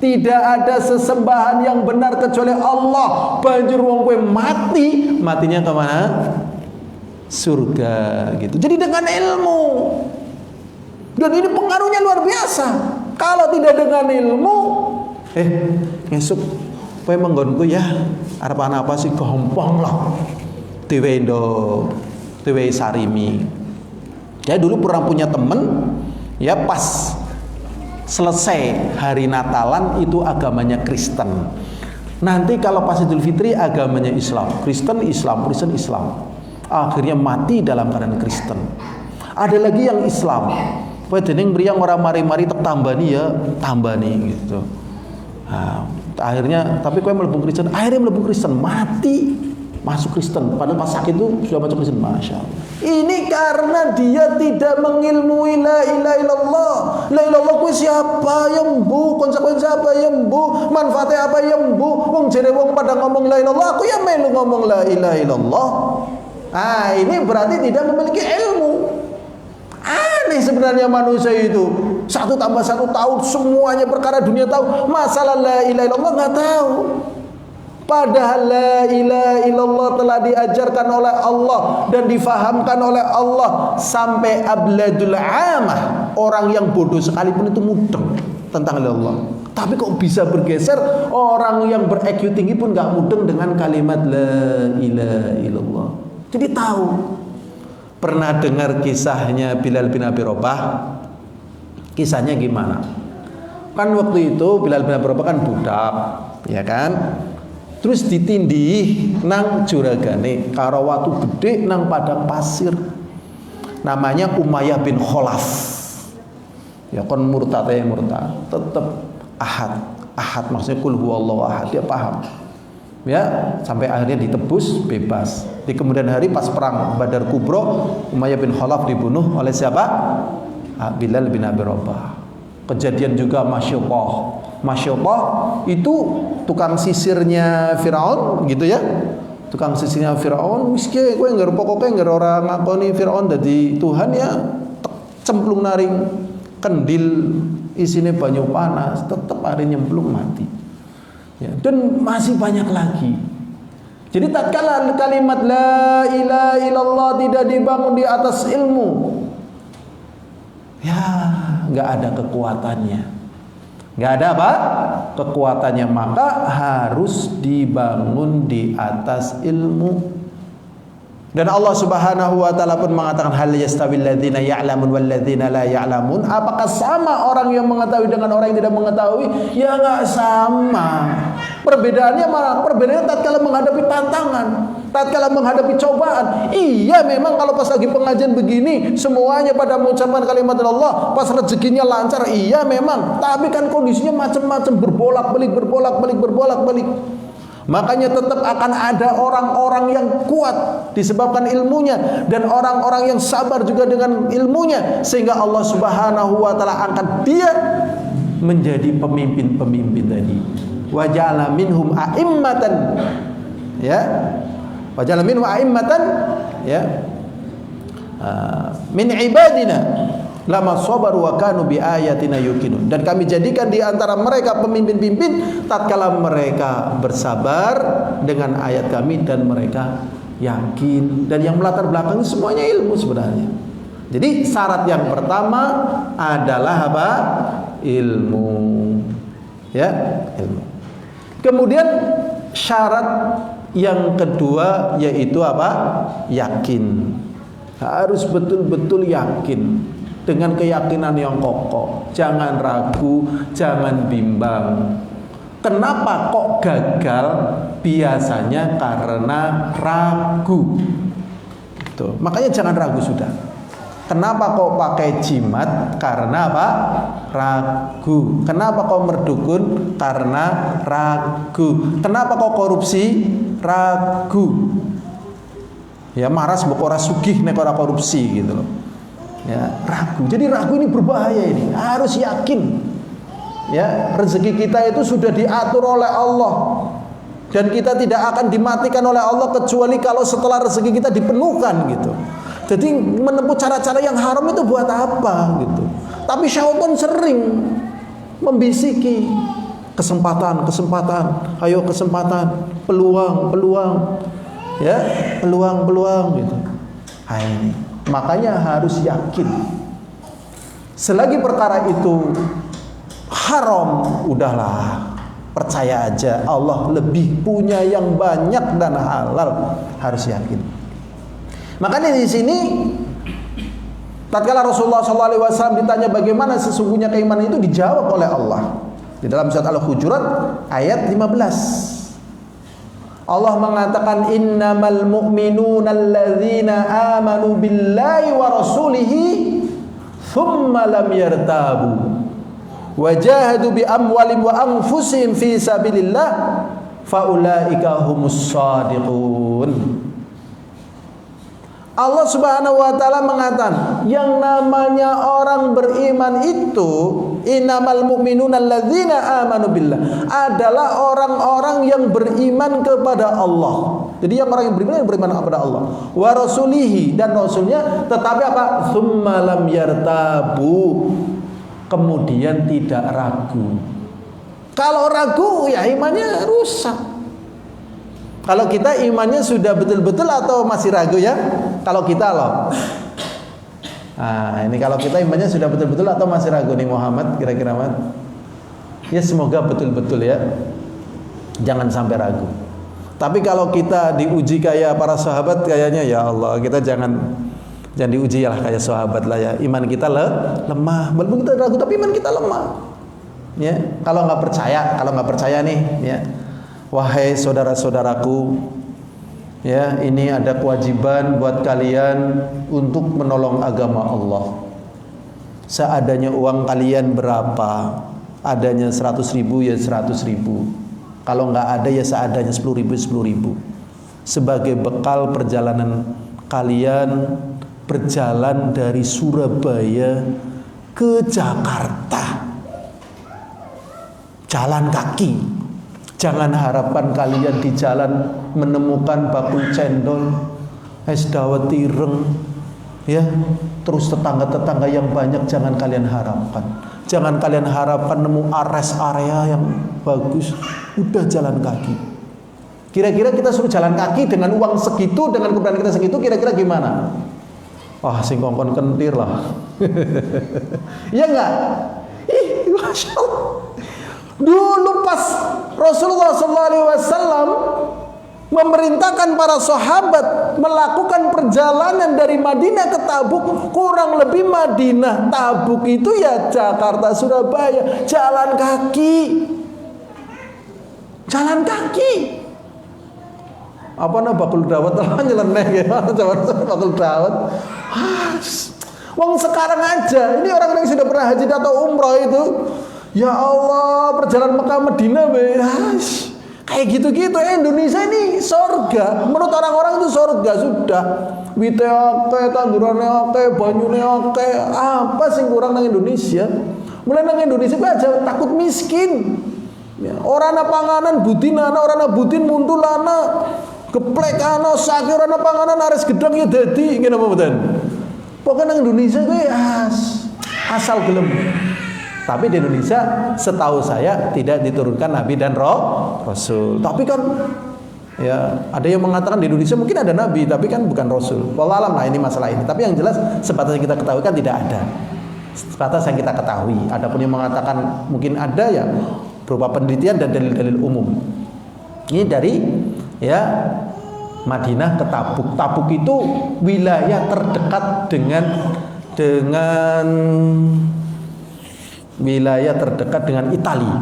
tidak ada sesembahan yang benar kecuali Allah, banjur wong kuwi mati, matinya kemana? Surga gitu. Jadi dengan ilmu. Dan ini pengaruhnya luar biasa. Kalau tidak dengan ilmu, ngesuk kowe menggonku ya, arep ana apa sih gampang lah. Dewe sarimi. Dia dulu pernah punya temen, ya pas selesai hari Natalan itu agamanya Kristen. Nanti kalau pas Idul Fitri agamanya Islam. Kristen Islam. Akhirnya mati dalam keadaan Kristen. Ada lagi yang Islam. Kowe dening mriyang ora mari-mari tak tambani ya, tambani gitu. Akhirnya tapi kowe mlebu Kristen, akhirnya mlebu Kristen, mati. Masuk Kristen, padahal pas sakit itu sudah masuk Kristen. Masya Allah. Ini karena dia tidak mengilmui la ilaha illallah. La ilallah ku siapa yang bu, konsekuensi apa yang bu, manfaatnya apa yang bu. Wong jere wong pada ngomong la ilallah, aku ya melu ngomong la ilaha illallah. Ini berarti tidak memiliki ilmu. Aneh sebenarnya manusia itu. 1 + 1 tahu semuanya perkara dunia tahu, masalah la ilaha illallah nggak tahu. Padahal la ilaha illallah telah diajarkan oleh Allah dan difahamkan oleh Allah sampai abladul amah, orang yang bodoh sekalipun itu mudeng tentang Allah. Tapi kok bisa bergeser, orang yang ber-IQ tinggi pun gak mudeng dengan kalimat la ilaha illallah. Jadi tahu. Pernah dengar kisahnya Bilal bin Abi Rabah? Kisahnya gimana? Kan waktu itu Bilal bin Abi Rabah kan budak, ya kan? Terus ditindih nang juragane karo watu gede nang padang pasir. Namanya Umayyah bin Khalaf. Ya kon murtad tetap ahad maksudnya kul huwallahu ahad, dia paham. Ya, sampai akhirnya ditebus bebas. Di kemudian hari pas perang Badar Kubro, Umayyah bin Khalaf dibunuh oleh siapa? Bilal bin Abi Rabah. Kejadian juga Masya Allah itu tukang sisirnya Firaun gitu ya. Tukang sisirnya Firaun miskin kowe ngger pokoke ngger ora ngakoni Firaun dadi Tuhan ya cemplung naring kendil isine banyu panas tetep are nyemplung mati. Ya, dan masih banyak lagi. Jadi tatkala kalimat la ilaha illallah tidak dibangun di atas ilmu, ya nggak ada kekuatannya. Nggak ada apa? Kekuatannya, maka harus dibangun di atas ilmu. Dan Allah Subhanahu wa taala pun mengatakan hal yastawil ladzina ya'lamun wal ladzina la ya'lamun? Apakah sama orang yang mengetahui dengan orang yang tidak mengetahui? Ya enggak sama. Perbedaannya mana? Perbedaannya tatkala menghadapi tantangan, tatkala menghadapi cobaan. Iya memang kalau pas lagi pengajian begini semuanya pada mengucapkan kalimat Allah, pas rezekinya lancar, iya memang. Tapi kan kondisinya macam-macam, berbolak-balik. Makanya tetap akan ada orang-orang yang kuat disebabkan ilmunya dan orang-orang yang sabar juga dengan ilmunya, sehingga Allah Subhanahu wa taala angkat dia menjadi pemimpin-pemimpin tadi. Wa ja'ala minhum a'immatan, ya. Wa ja'ala minhum a'immatan, ya. Min ibadina lama sabaru wa kanu bi ayatina yuqinun. Dan kami jadikan di antara mereka pemimpin-pemimpin tatkala mereka bersabar dengan ayat kami dan mereka yakin. Dan yang melatar belakangi semuanya ilmu sebenarnya. Jadi syarat yang pertama adalah apa? Ilmu. Ya, ilmu. Kemudian syarat yang kedua yaitu apa? Yakin. Harus betul-betul yakin. Dengan keyakinan yang kokoh, jangan ragu, jangan bimbang. Kenapa kok gagal? Biasanya karena ragu. Tuh, makanya jangan ragu sudah. Kenapa kok pakai jimat? Karena apa? Ragu. Kenapa kok merdukun? Karena ragu. Kenapa kok korupsi? Ragu. Ya maras mbok ora sugih nek ora korupsi gitu loh. Ya, ragu. Jadi ragu ini berbahaya ini. Harus yakin. Ya, rezeki kita itu sudah diatur oleh Allah. Dan kita tidak akan dimatikan oleh Allah kecuali kalau setelah rezeki kita dipenuhkan gitu. Jadi menempuh cara-cara yang haram itu buat apa gitu. Tapi syaitan sering membisiki kesempatan, ayo kesempatan, peluang, ya, peluang gitu. Ini. Makanya harus yakin. Selagi perkara itu haram, udahlah, percaya aja Allah lebih punya yang banyak dan halal, harus yakin. Makanya di sini tatkala Rasulullah SAW ditanya bagaimana sesungguhnya keimanan itu, dijawab oleh Allah di dalam surat Al-Hujurat ayat 15. Allah mengatakan innamal mu'minuna alladzina amanu billahi wa rasulihi thumma lam yartabu wajahadu bi amwalim wa anfusihim fi sabilillah faulaika humus shadiqun. Allah Subhanahu wa taala mengatakan yang namanya orang beriman itu innamal mu'minuna alladzina amanu billah adalah orang-orang yang beriman kepada Allah. Jadi yang orang yang beriman kepada Allah wa rasulihi dan rasulnya, tetapi apa? Tsumma lam yartabu, kemudian tidak ragu. Kalau ragu ya imannya rusak. Kalau kita imannya sudah betul-betul atau masih ragu ya? Kalau kita loh. Nah, ini kalau kita imannya sudah betul-betul atau masih ragu nih Muhammad, kira-kira Muhammad? Ya semoga betul-betul ya. Jangan sampai ragu. Tapi kalau kita diuji kayak para sahabat, kayaknya ya Allah, kita jangan diuji lah kayak sahabat lah ya. Iman kita lemah. Walaupun kita ragu tapi iman kita lemah. Ya, kalau nggak percaya nih, ya. Wahai saudara-saudaraku, ya, ini ada kewajiban buat kalian untuk menolong agama Allah. Seadanya uang kalian berapa? Adanya 100.000 ya 100.000. Kalau nggak ada ya seadanya 10.000 10.000. Sebagai bekal perjalanan kalian berjalan dari Surabaya ke Jakarta. Jalan kaki. Jangan harapkan kalian di jalan menemukan bakul cendol, es dawet ireng, ya, terus tetangga-tetangga yang banyak jangan kalian harapkan. Jangan kalian harapkan nemu rest area yang bagus. Udah jalan kaki. Kira-kira kita suruh jalan kaki dengan uang segitu, dengan keberanian kita segitu, kira-kira gimana? Wah, sing kongkon kentir lah. Iya enggak? Ih, Masya Allah. Dulu pas Rasulullah SAW memerintahkan para sahabat melakukan perjalanan dari Madinah ke Tabuk, kurang lebih Madinah Tabuk itu ya Jakarta Surabaya, jalan kaki. Jalan kaki. Apa nama bakul dawet lah nyeleneh gimana bakul dawet. Wong sekarang aja, ini orang yang sudah pernah haji atau umrah itu, ya Allah, perjalanan Mekah Madinah kayak gitu-gitu. Indonesia ini surga. Menurut orang-orang itu surga sudah. Wite oke, tandurane oke, banyune oke. Apa sih kurang nang Indonesia? Mulai nang Indonesia aja takut miskin. Ya, orang panganan budinana, orang budin muntulana, geplek ana sakit orang panganan ares gedang ya dadi ngene apa mboten. Pokoke nang Indonesia kuwi asal gelem. Tapi di Indonesia setahu saya tidak diturunkan nabi dan rasul. Tapi kan ya ada yang mengatakan di Indonesia mungkin ada nabi tapi kan bukan rasul. Wallah alam lah ini masalah ini. Tapi yang jelas sebatas yang kita ketahui kan tidak ada. Sebatas yang kita ketahui. Adapun yang mengatakan mungkin ada ya berupa penelitian dan dalil-dalil umum. Ini dari ya Madinah ke Tabuk. Tabuk itu wilayah terdekat dengan wilayah terdekat dengan Italia.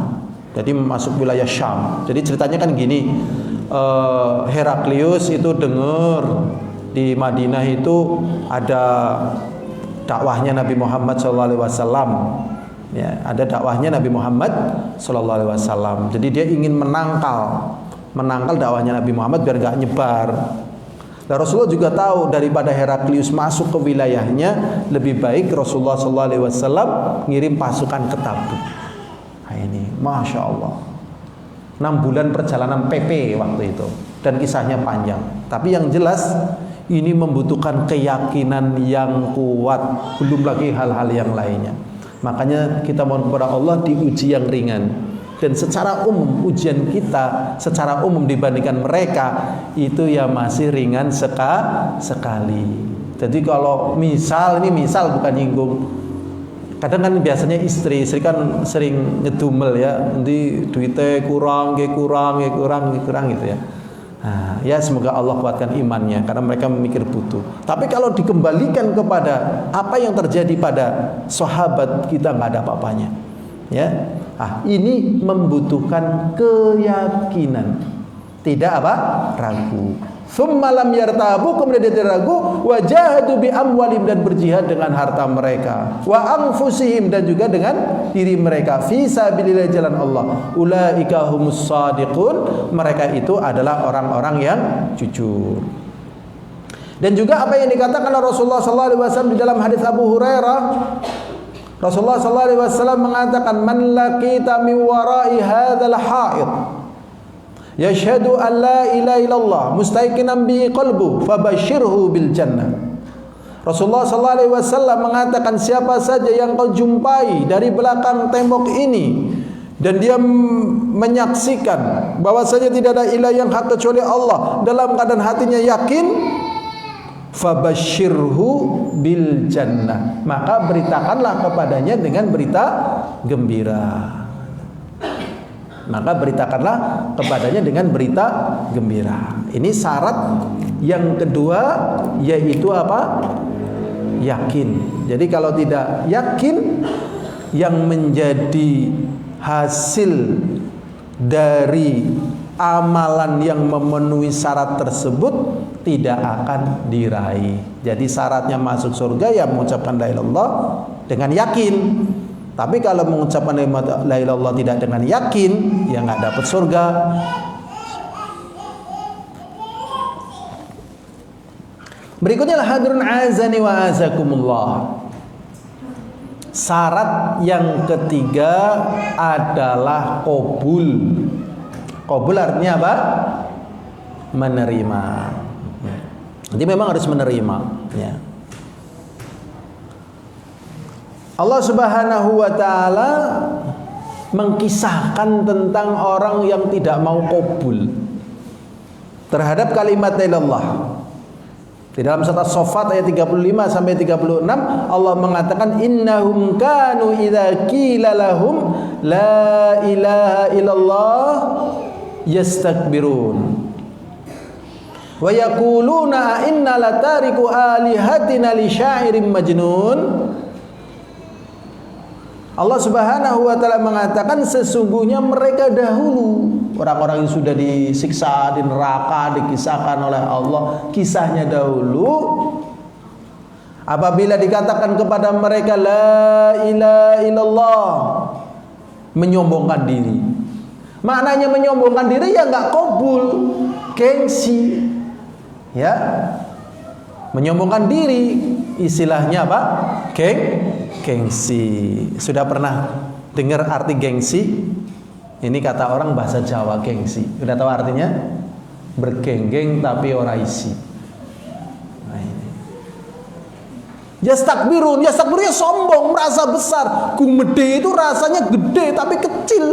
Jadi masuk wilayah Syam. Jadi ceritanya kan gini, Heraklius itu dengar di Madinah itu ada dakwahnya Nabi Muhammad SAW. Ya, ada dakwahnya Nabi Muhammad SAW. Jadi dia ingin menangkal dakwahnya Nabi Muhammad biar gak nyebar. Dan Rasulullah juga tahu daripada Heraklius masuk ke wilayahnya, lebih baik Rasulullah SAW ngirim pasukan ke Tabuk. Nah ini, Masya Allah, 6 bulan perjalanan PP waktu itu. Dan kisahnya panjang. Tapi yang jelas ini membutuhkan keyakinan yang kuat, belum lagi hal-hal yang lainnya. Makanya kita mohon kepada Allah diuji yang ringan. Dan secara umum ujian kita secara umum dibandingkan mereka itu ya masih ringan sekali. Jadi kalau misal bukan nyinggung. Kadang kan biasanya istri kan sering ngedumel ya, nanti duitnya kurang gitu ya. Nah, ya semoga Allah kuatkan imannya karena mereka memikir butuh. Tapi kalau dikembalikan kepada apa yang terjadi pada sahabat, kita nggak ada apa-apanya. Ya, ini membutuhkan keyakinan, tidak ragu. Tsumma lam yartabu, kemudian dia tidak ragu, wajahadu bi amwalim, dan berjihad dengan harta mereka, wa anfusihim, dan juga dengan diri mereka, fi sabilillah, jalan Allah. Ulaika humus shadiqun, mereka itu adalah orang-orang yang jujur. Dan juga apa yang dikatakan oleh Rasulullah SAW di dalam hadis Abu Hurairah, Rasulullah SAW mengatakan, man laqita min wara'i hadzal ha'id yashhadu an la ilaha illallah mustaiqinan bi qalbu fabashshirhu bil jannah. Rasulullah SAW mengatakan, siapa saja yang kau jumpai dari belakang tembok ini dan dia menyaksikan bahwasanya tidak ada ilah yang hak kecuali Allah, dalam keadaan hatinya yakin, fabashshirhu bil jannah, maka beritakanlah kepadanya dengan berita gembira. Maka beritakanlah kepadanya dengan berita gembira. Ini syarat yang kedua, yaitu apa? Yakin. Jadi kalau tidak yakin, yang menjadi hasil dari amalan yang memenuhi syarat tersebut tidak akan diraih. Jadi syaratnya masuk surga ya mengucapkan la ilaha illallah dengan yakin. Tapi kalau mengucapkan la ilaha illallah tidak dengan yakin, ya nggak dapat surga. Berikutnya hadirun azani wa azakumullah. Syarat yang ketiga adalah qabul. Qabul artinya apa? Menerima. Jadi memang harus menerima, ya. Allah Subhanahu wa taala mengkisahkan tentang orang yang tidak mau qabul terhadap kalimat la ilaha illallah. Di dalam surat As-Saffat ayat 35 sampai 36 Allah mengatakan innahum kanu idza qila lahum la ilaha illallah yastakbirun wa yaquluna inna latariku alihatina li syairin majnun. Allah Subhanahu wa taala mengatakan sesungguhnya mereka dahulu, orang-orang yang sudah disiksa di neraka, dikisahkan oleh Allah kisahnya dahulu, apabila dikatakan kepada mereka la ilaha illallah, menyombongkan diri. Maknanya menyombongkan diri ya nggak qabul, gengsi, ya, menyombongkan diri, istilahnya apa? Gengsi. Sudah pernah dengar arti gengsi? Ini kata orang bahasa Jawa, gengsi. Sudah tahu artinya? Bergenggeng tapi ora isi. Nah ini. Yastakbirun, yastakbirun ya sombong, merasa besar. Gumede itu rasanya gede tapi kecil.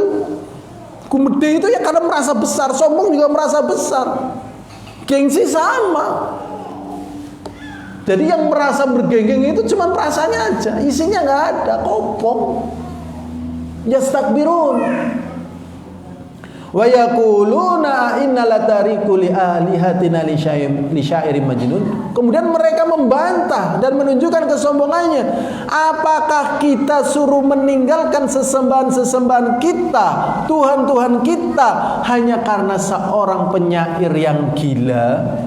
Gumede itu ya karena merasa besar, sombong juga merasa besar. Gengsi sama. Jadi yang merasa bergenggeng itu cuma perasaannya aja, isinya nggak ada, kopong. Yastakbirun. Wa yaquluna inna latariku li alihatina li syairin majnun. Kemudian mereka membantah dan menunjukkan kesombongannya. Apakah kita suruh meninggalkan sesembahan-sesembahan kita, Tuhan-Tuhan kita hanya karena seorang penyair yang gila?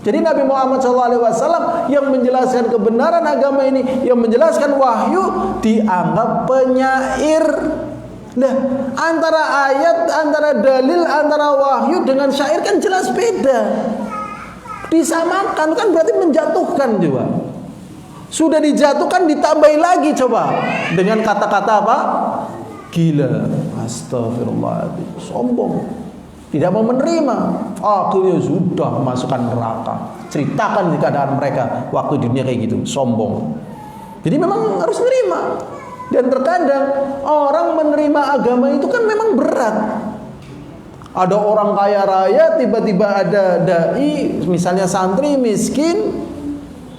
Jadi Nabi Muhammad SAW yang menjelaskan kebenaran agama ini, yang menjelaskan wahyu, dianggap penyair. Nah, antara ayat, antara dalil, antara wahyu dengan syair kan jelas beda. Disamakan kan berarti menjatuhkan juga. Sudah dijatuhkan ditambahi lagi coba dengan kata-kata apa? Gila. Astagfirullahaladzim. Sombong. Tidak mau menerima, akhirnya sudah masukkan neraka. Ceritakan keadaan mereka waktu di dunia kayak gitu, sombong. Jadi memang harus menerima. Dan terkadang orang menerima agama itu kan memang berat. Ada orang kaya raya, tiba-tiba ada dai, misalnya santri miskin,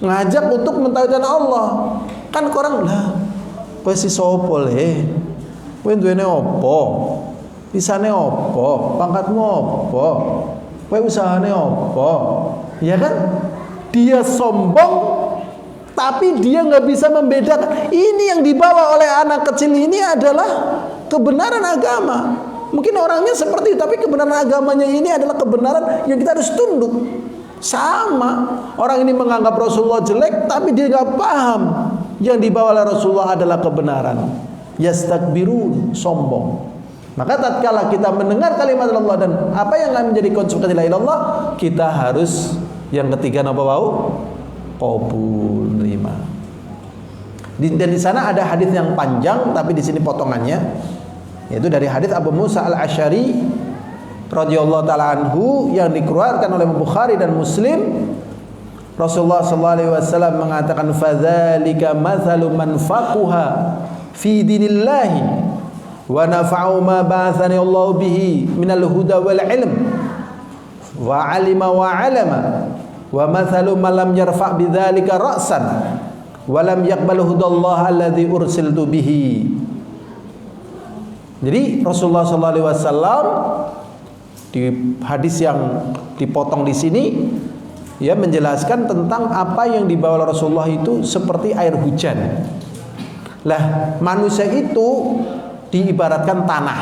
ngajak untuk mentauhidkan Allah. Kan orang lah, kowe si sopo le, kowe duwene opo? Pisane opo, pangkatmu opo, kowe usahane opo, ya kan? Dia sombong, tapi dia nggak bisa membedakan. Ini yang dibawa oleh anak kecil ini adalah kebenaran agama. Mungkin orangnya seperti itu, tapi kebenaran agamanya ini adalah kebenaran yang kita harus tunduk. Sama, orang ini menganggap Rasulullah jelek, tapi dia nggak paham yang dibawa oleh Rasulullah adalah kebenaran. Yastakbirun, sombong. Maka tatkala kita mendengar kalimat Allah dan apa yang akan menjadi konsekuensi la ilaha illallah, kita harus yang ketiga apa bau? Qabul, menerima. Dan di sana ada hadis yang panjang tapi di sini potongannya, yaitu dari hadis Abu Musa Al-Asy'ari radhiyallahu taala anhu yang dikeluarkan oleh Bukhari dan Muslim. Rasulullah sallallahu alaihi wasallam mengatakan fadzalika mathalu man faquha fi dinillahi wa nafa'u ma ba'athani Allah bihi minal huda wal ilm wa 'alima wa 'alama wa mathalu man lam yarfa' bidzalika ra'san wa lam yaqbal hudallah alladzi ursiltu bihi. Jadi Rasulullah sallallahu alaihi wasallam di hadis yang dipotong di sini ya menjelaskan tentang apa yang dibawa Rasulullah itu seperti air hujan. Lah, manusia itu diibaratkan tanah.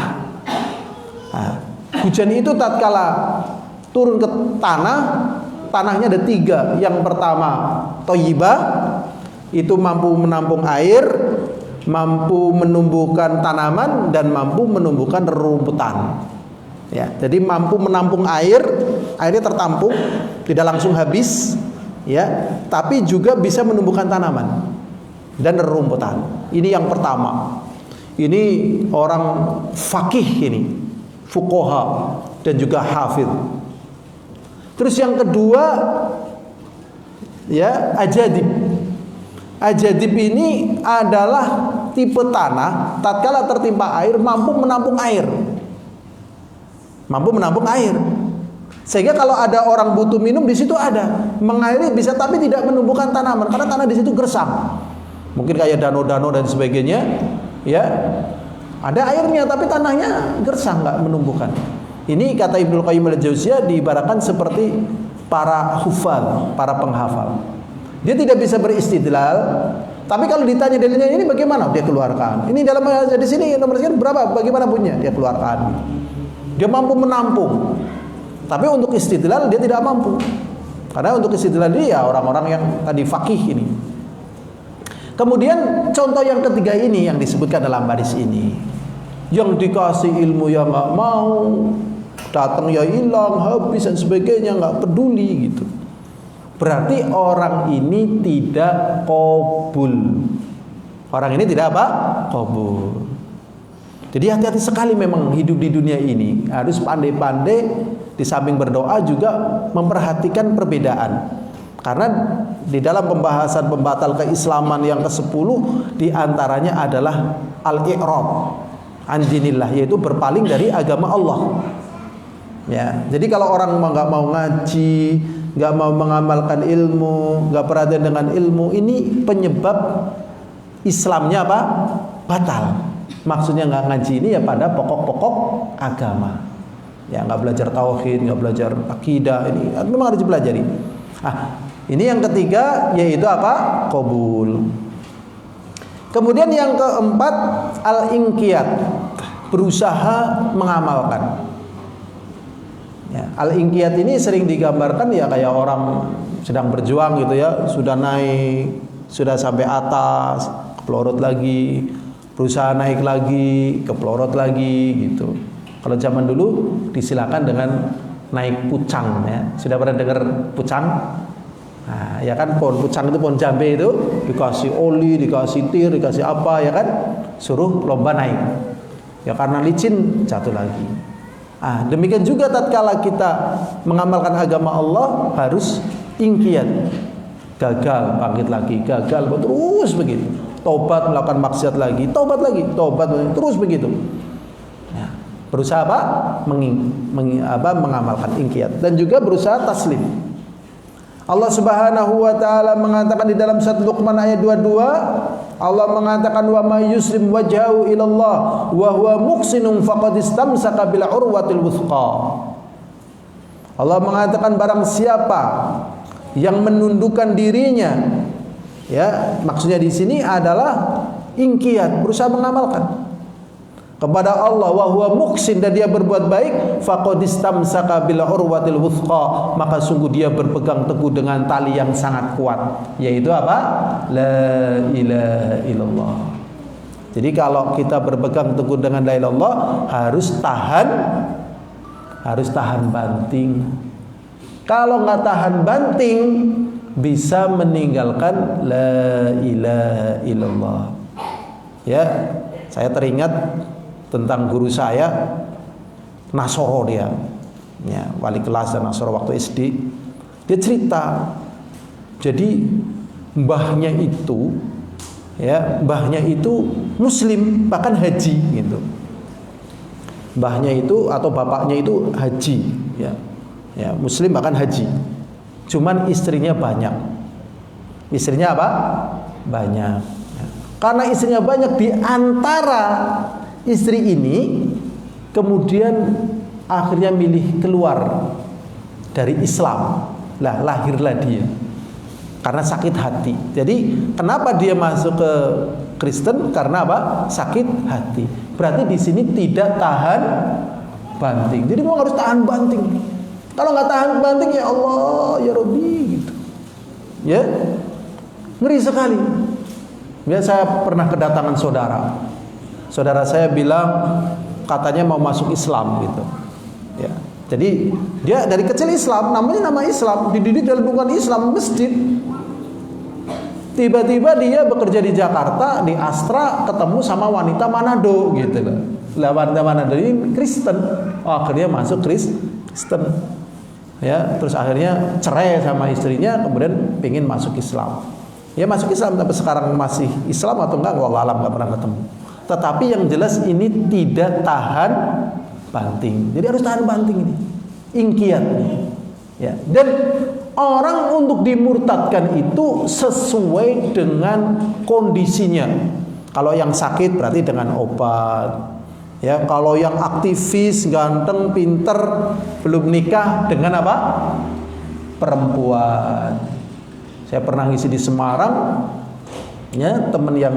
Nah, hujan itu tatkala turun ke tanah, tanahnya ada 3. Yang pertama thayyibah, itu mampu menampung air, mampu menumbuhkan tanaman, dan mampu menumbuhkan rerumputan. Ya, jadi mampu menampung air, airnya tertampung, tidak langsung habis, ya, tapi juga bisa menumbuhkan tanaman dan rerumputan. Ini yang pertama. Ini orang fakih ini, fuqaha dan juga hafidh. Terus yang kedua, ya, ajadib. Ajadib ini adalah tipe tanah tatkala tertimpa air mampu menampung air. Mampu menampung air. Sehingga kalau ada orang butuh minum di situ ada, mengairi bisa tapi tidak menumbuhkan tanaman karena tanah di situ gersang. Mungkin kayak danau-danau dan sebagainya, ya. Ada airnya tapi tanahnya gersang, nggak menumbuhkan. Ini kata Ibnu Qayyim al-Jauziyah diibaratkan seperti para hufal, para penghafal. Dia tidak bisa beristidlal, tapi kalau ditanya dalilnya ini bagaimana, dia keluarkan. Ini dalam di sini nomor sekian berapa, bagaimana bunyinya, dia keluarkan. Dia mampu menampung. Tapi untuk istidlal dia tidak mampu. Karena untuk istidlal dia orang-orang yang tadi fakih ini. Kemudian contoh yang ketiga ini yang disebutkan dalam hadis ini. Yang dikasih ilmu yang nggak mau, datang ya hilang, habis dan sebagainya, nggak peduli gitu. Berarti orang ini tidak qabul. Orang ini tidak apa? Qabul. Jadi hati-hati sekali memang hidup di dunia ini. Harus pandai-pandai di samping berdoa juga memperhatikan perbedaan. Karena di dalam pembahasan pembatal keislaman yang ke-10 diantaranya adalah al-i'rab an dinillah, yaitu berpaling dari agama Allah. Ya, jadi kalau orang nggak mau ngaji, nggak mau mengamalkan ilmu, nggak perhatian dengan ilmu, ini penyebab Islamnya apa? Batal. Maksudnya nggak ngaji ini ya pada pokok-pokok agama. Ya, nggak belajar tauhid, nggak belajar akidah, ini memang harus dipelajari. Ini yang ketiga yaitu apa? Qabul. Kemudian yang keempat al-inqiyad, berusaha mengamalkan. Ya, al-inqiyad ini sering digambarkan ya kayak orang sedang berjuang gitu ya, sudah naik, sudah sampai atas, pelorot lagi, berusaha naik lagi, kepelorot lagi gitu. Kalau zaman dulu disilakan dengan naik pucang ya. Sudah pernah dengar pucang? Nah, ya kan pohon pucang itu pohon jambe itu dikasih oli, dikasih tir, dikasih apa ya kan? Suruh lomba naik. Ya karena licin jatuh lagi. Demikian juga tatkala kita mengamalkan agama Allah harus inqiyad. Gagal bangkit lagi, gagal terus begitu. Tobat melakukan maksiat lagi, tobat lagi, tobat terus begitu. Ya, berusaha apa? Mengamalkan inqiyad dan juga berusaha taslim. Allah Subhanahu wa taala mengatakan di dalam surat Luqman ayat 22, Allah mengatakan wa may yuslim wajhahu ila Allah wa huwa muhsinun faqad istamsaka bil urwatil wuthqa. Allah mengatakan barang siapa yang menundukkan dirinya, ya, maksudnya di sini adalah inqiyad, berusaha mengamalkan kepada Allah, wa huwa muhsin, dan dia berbuat baik, faqad istamsaka bil urwatil wuthqa, maka sungguh dia berpegang teguh dengan tali yang sangat kuat, yaitu apa? La ilaha illallah. Jadi kalau kita berpegang teguh dengan la ilaha illallah harus tahan banting. Kalau nggak tahan banting bisa meninggalkan la ilaha illallah. Ya, saya teringat tentang guru saya Nasoro, dia ya, wali kelas dan Nasoro waktu SD. Dia cerita, jadi mbahnya itu muslim, bahkan haji gitu. mbahnya itu atau bapaknya itu haji, ya. Ya, muslim bahkan haji. Cuman istrinya banyak. Istrinya apa? Banyak. Ya. Karena istrinya banyak, di antara istri ini kemudian akhirnya milih keluar dari Islam. Lah, lahirlah dia karena sakit hati. Jadi kenapa dia masuk ke Kristen? Karena apa? Sakit hati. Berarti di sini tidak tahan banting. Jadi memang harus tahan banting. Kalau nggak tahan banting, ya Allah, ya Rabbi, gitu. Ya, ngeri sekali. Ya, saya pernah kedatangan saudara. Saudara saya bilang katanya mau masuk Islam, gitu. Ya. Jadi dia dari kecil Islam, namanya nama Islam, dididik dalam lingkungan Islam, masjid. Tiba-tiba dia bekerja di Jakarta, di Astra, ketemu sama wanita Manado, gitu loh. Lah, wanita Manado ini Kristen. Oh, akhirnya masuk Kristen. Ya, terus akhirnya cerai sama istrinya, kemudian pengen masuk Islam. Ya, masuk Islam, tapi sekarang masih Islam atau enggak, wallah alam, enggak pernah ketemu. Tetapi yang jelas ini tidak tahan banting. Jadi harus tahan banting ini. Ingkiat. Ya. Dan orang untuk dimurtadkan itu sesuai dengan kondisinya. Kalau yang sakit berarti dengan obat. Ya, kalau yang aktivis, ganteng, pinter, belum nikah, dengan apa? Perempuan. Saya pernah ngisi di Semarang. Ya, teman yang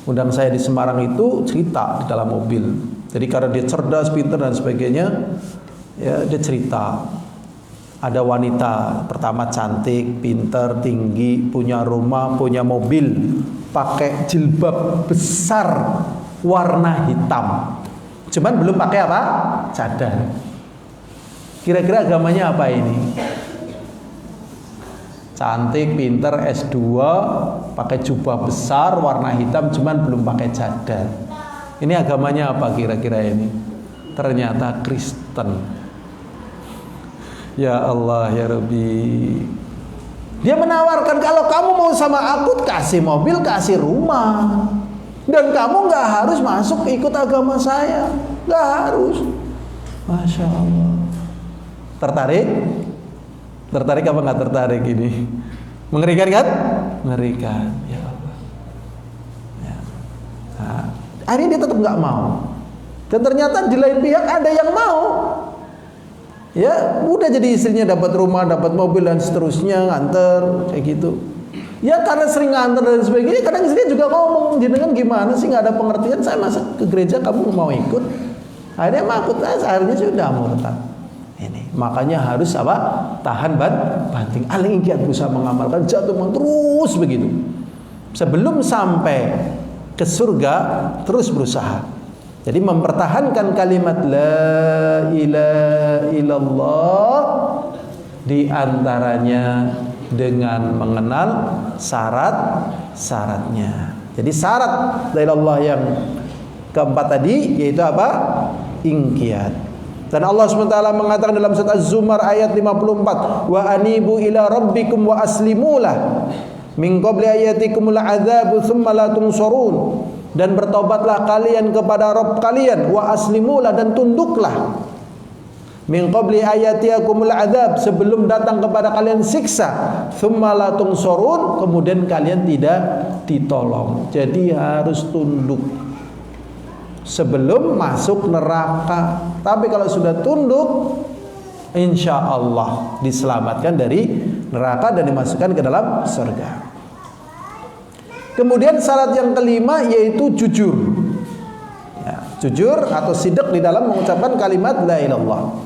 undang saya di Semarang itu cerita di dalam mobil. Jadi karena dia cerdas, pintar dan sebagainya, ya dia cerita. Ada wanita pertama cantik, pintar, tinggi, punya rumah, punya mobil, pakai jilbab besar warna hitam. Cuman belum pakai apa? Cadar. Kira-kira agamanya apa ini? Cantik, pintar, S2, pakai jubah besar warna hitam, cuman belum pakai cadar. Ini agamanya apa kira-kira ini? Ternyata Kristen. Ya Allah, ya Rabbi. Dia menawarkan, kalau kamu mau sama aku, kasih mobil, kasih rumah, dan kamu gak harus masuk ikut agama saya. Gak harus. Masya Allah. Tertarik? Tertarik apa gak tertarik ini? Mengerikan kan? Mengerikan. Ya Allah. Ya. Nah, akhirnya dia tetap gak mau. Dan ternyata di lain pihak ada yang mau. Ya, udah jadi istrinya dapat rumah, dapat mobil dan seterusnya, nganter kayak gitu. Ya karena sering nganter dan sebagainya, kadang istrinya juga ngomong, jenengan gimana sih, nggak ada pengertian, saya masa ke gereja kamu mau ikut. Akhirnya makut, akhirnya sudah murtad. Ini makanya harus apa? Tahan banting, aling giat berusaha mengamalkan, jatuh terus begitu. Sebelum sampai ke surga terus berusaha. Jadi mempertahankan kalimat la ilaha illallah di antaranya dengan mengenal syarat-syaratnya. Jadi syarat la ilallah yang keempat tadi yaitu apa? Ingkiyat. Dan Allah SWT mengatakan dalam surat Az-Zumar ayat 54, wa anibu ila rabbikum wa aslimulah min qabli ayatikumul adzabu thumma la tunsurun. Dan bertobatlah kalian kepada Rabb kalian, wa aslimulah, dan tunduklah, min qabli ayatikumul adzab, sebelum datang kepada kalian siksa, thumma la tunsurun, kemudian kalian tidak ditolong. Jadi harus tunduk sebelum masuk neraka. Tapi kalau sudah tunduk, insya Allah diselamatkan dari neraka dan dimasukkan ke dalam surga. Kemudian syarat yang kelima yaitu jujur. Ya, jujur atau sidq di dalam mengucapkan kalimat la ilallah.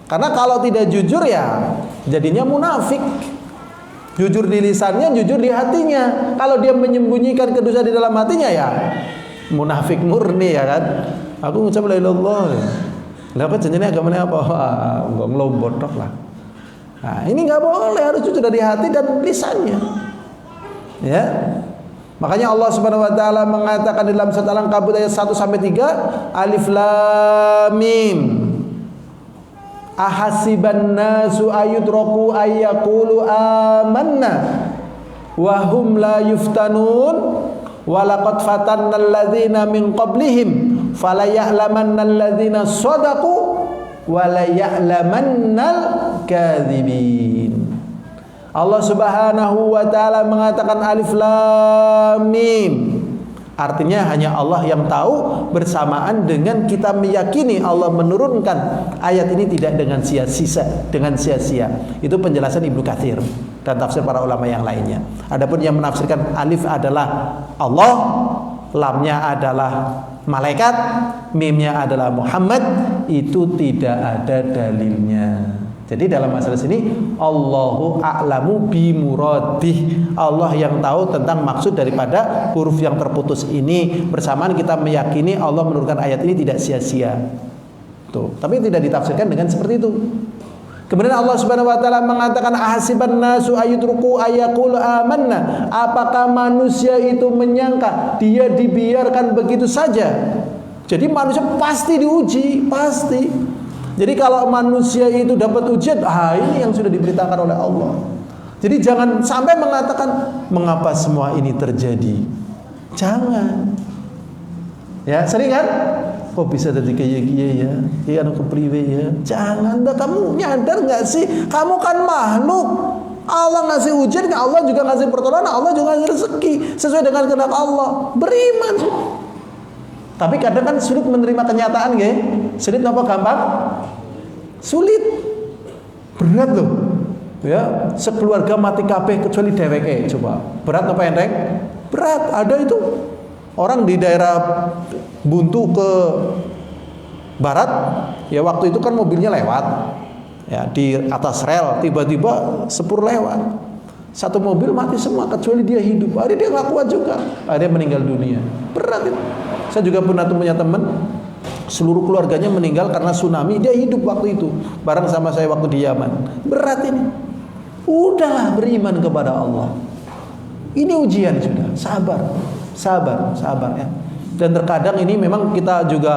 Karena kalau tidak jujur ya jadinya munafik. Jujur di lisannya, jujur di hatinya. Kalau dia menyembunyikan kedosa di dalam hatinya ya munafik murni, ya kan. Aku ngucap la ilallah. Lah apa jenenge agamanya apa? Enggak ngelombok lah. Nah, ini enggak boleh, harus jujur dari hati dan lisannya. Ya. Makanya Allah Subhanahu wa taala mengatakan dalam surat Al-Ankabut ayat 1 sampai 3, Alif Lam Mim. Ahasiban nasu ayutraku ayyaqulu amanna wa hum la yuftanun walaqad fatannal ladzina min qablihim falaya'lamannal ladzina shadaqu walaya'lamannal kadzibin. Allah Subhanahu wa taala mengatakan alif lam mim. Artinya hanya Allah yang tahu, bersamaan dengan kita meyakini Allah menurunkan ayat ini tidak dengan sia-sia. Itu penjelasan Ibnu Katsir dan tafsir para ulama yang lainnya. Adapun yang menafsirkan alif adalah Allah, lamnya adalah malaikat, mimnya adalah Muhammad, itu tidak ada dalilnya. Jadi dalam masalah sini Allahu a'lamu bi muradih. Allah yang tahu tentang maksud daripada huruf yang terputus ini. Bersamaan kita meyakini Allah menurunkan ayat ini tidak sia-sia. Tuh, tapi tidak ditafsirkan dengan seperti itu. Kemudian Allah Subhanahu wa taala mengatakan ahasiban nasu ayutruku ayaqul amanna. Apakah manusia itu menyangka dia dibiarkan begitu saja? Jadi manusia pasti diuji, pasti. Jadi kalau manusia itu dapat ujian, ini yang sudah diberitakan oleh Allah. Jadi jangan sampai mengatakan mengapa semua ini terjadi. Jangan. Ya, sering kan? Kok bisa jadi kayak gini ya? Iya anu kepriwe ya? Jangan, kamu nyadar nggak sih? Kamu kan makhluk. Allah ngasih ujian, Allah juga ngasih pertolongan, Allah juga ngasih rezeki sesuai dengan kehendak Allah. Beriman. Tapi kadang kan sulit menerima kenyataan, ya. Sulit apa gampang? Sulit. Berat loh. Ya, sekeluarga mati kabeh kecuali dheweke, coba. Berat apa enteng? Berat. Ada itu orang di daerah Buntu ke barat, ya waktu itu kan mobilnya lewat. Ya, di atas rel tiba-tiba sepur lewat. Satu mobil mati semua kecuali dia hidup. Akhirnya dia nggak kuat juga. Akhirnya meninggal dunia. Berat itu. Saya juga pernah punya teman, seluruh keluarganya meninggal karena tsunami. Dia hidup waktu itu bareng sama saya waktu di Yaman. Berat ini. Udahlah, beriman kepada Allah. Ini ujian sudah. Sabar ya. Dan terkadang ini memang kita juga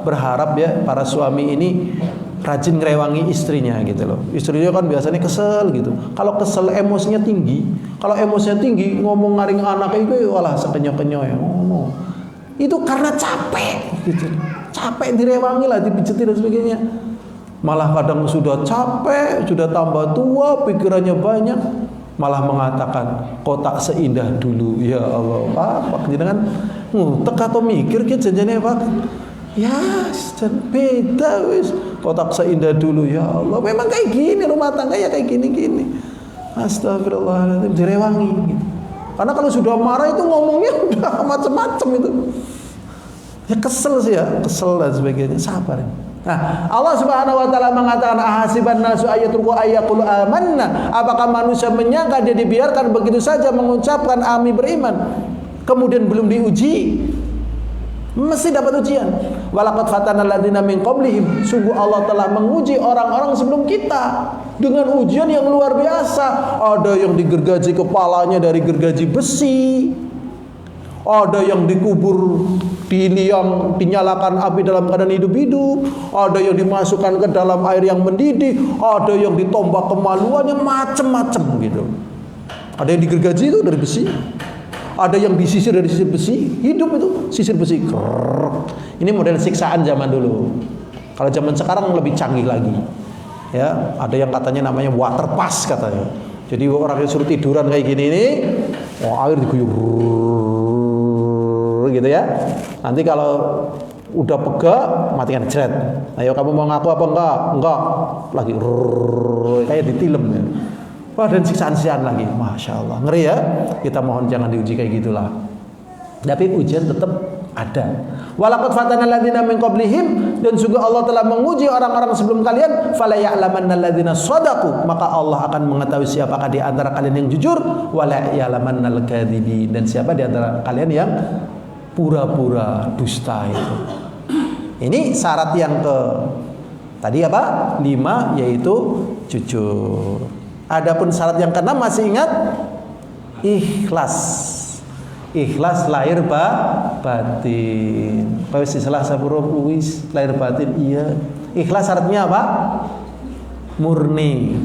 berharap ya, para suami ini rajin ngerewangi istrinya gitu loh. Istrinya kan biasanya kesel gitu. Kalau kesel emosinya tinggi. Kalau emosinya tinggi ngomong ngaring anak itu walah sekenyo-kenyo ya. Itu karena capek gitu. Capek direwangi lah, dipijetin dan sebagainya. Malah kadang sudah capek, sudah tambah tua, pikirannya banyak, malah mengatakan kok tak seindah dulu. Ya Allah, Pak jenengan ngutek atau mikir ki janjane Pak? Ya, beda wis. Kok tak seindah dulu, ya Allah. Memang kayak gini rumah tangga ya, kayak gini-gini. Astagfirullahaladzim, direwangi gitu. Karena kalau sudah marah itu ngomongnya udah macam-macam itu. Ya kesel sih ya, kesel dan sebagainya. Sabar. Nah, Allah Subhanahu wa taala mengatakan ahasiban nasu ayatruku ayaqulu amanna. Apakah manusia menyangka dia dibiarkan begitu saja mengucapkan amin beriman, kemudian belum diuji? Mesti dapat ujian. Walaqad fatanal ladzina min qablihim. Sungguh Allah telah menguji orang-orang sebelum kita dengan ujian yang luar biasa. Ada yang digergaji kepalanya dari gergaji besi. Ada yang dikubur di liang, dinyalakan api dalam keadaan hidup-hidup. Ada yang dimasukkan ke dalam air yang mendidih. Ada yang ditombak kemaluannya, macam-macam gitu. Ada yang digergaji itu dari besi. Ada yang disisir dari sisir besi, hidup itu sisir besi. Ini model siksaan zaman dulu. Kalau zaman sekarang lebih canggih lagi. Ya, ada yang katanya namanya water pass katanya. Jadi orang yang suruh tiduran kayak gini ini, air diguyur gitu ya. Nanti kalau udah pegak, matikan jret. Ayo kamu mau ngaku apa enggak? Enggak. Lagi kayak ditilem ya. Wah, dan siksaan-siksaan lagi. Masya Allah, ngeri ya. Kita mohon jangan diuji kayak gitulah. Tapi ujian tetap ada. Walaqad fatanal ladzina min qablihim, dan juga Allah telah menguji orang-orang sebelum kalian. Fala ya'lamannal ladzina shadaqu, maka Allah akan mengetahui siapakah di antara kalian yang jujur, wala ya'lamannal kadzibin, dan siapa di antara kalian yang pura-pura dusta itu. Ini syarat yang ke tadi apa? 5, yaitu jujur. Adapun syarat yang ke-6 masih ingat? Ikhlas. Ikhlas lahir batin. Wis salah saburuh wis lahir batin iya. Ikhlas syaratnya apa? Murni.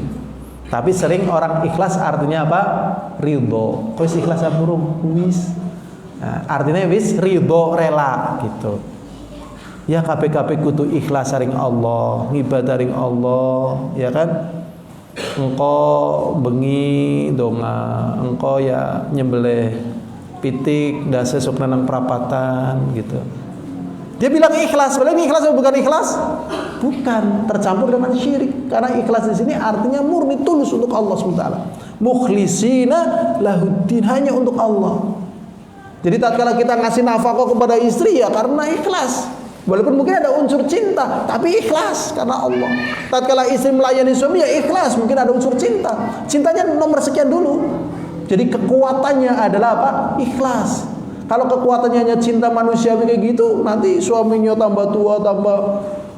Tapi sering orang ikhlas artinya apa? Ridho. Wis ikhlas saburuh wis. Nah, artinya wis ridho rela gitu. Ya kabeh-kabeh kudu ikhlas saring Allah, ngibadah ring Allah, ya kan? Engkau bengi donga, engkau ya nyembelih pitik ndak sesuk nang perapatan gitu. Dia bilang ikhlas, padahal ini ikhlas atau bukan ikhlas? Bukan, tercampur dengan syirik. Karena ikhlas di sini artinya murni tulus untuk Allah SWT. Mukhlisina lahuddin, hanya untuk Allah. Jadi tatkala kita ngasih nafkah kepada istri ya karena ikhlas. Walaupun mungkin ada unsur cinta, tapi ikhlas karena Allah. Tatkala istri melayani suami ya ikhlas, mungkin ada unsur cinta. Cintanya nomor sekian dulu. Jadi kekuatannya adalah apa? Ikhlas. Kalau kekuatannya hanya cinta manusia kayak gitu, nanti suaminya tambah tua, tambah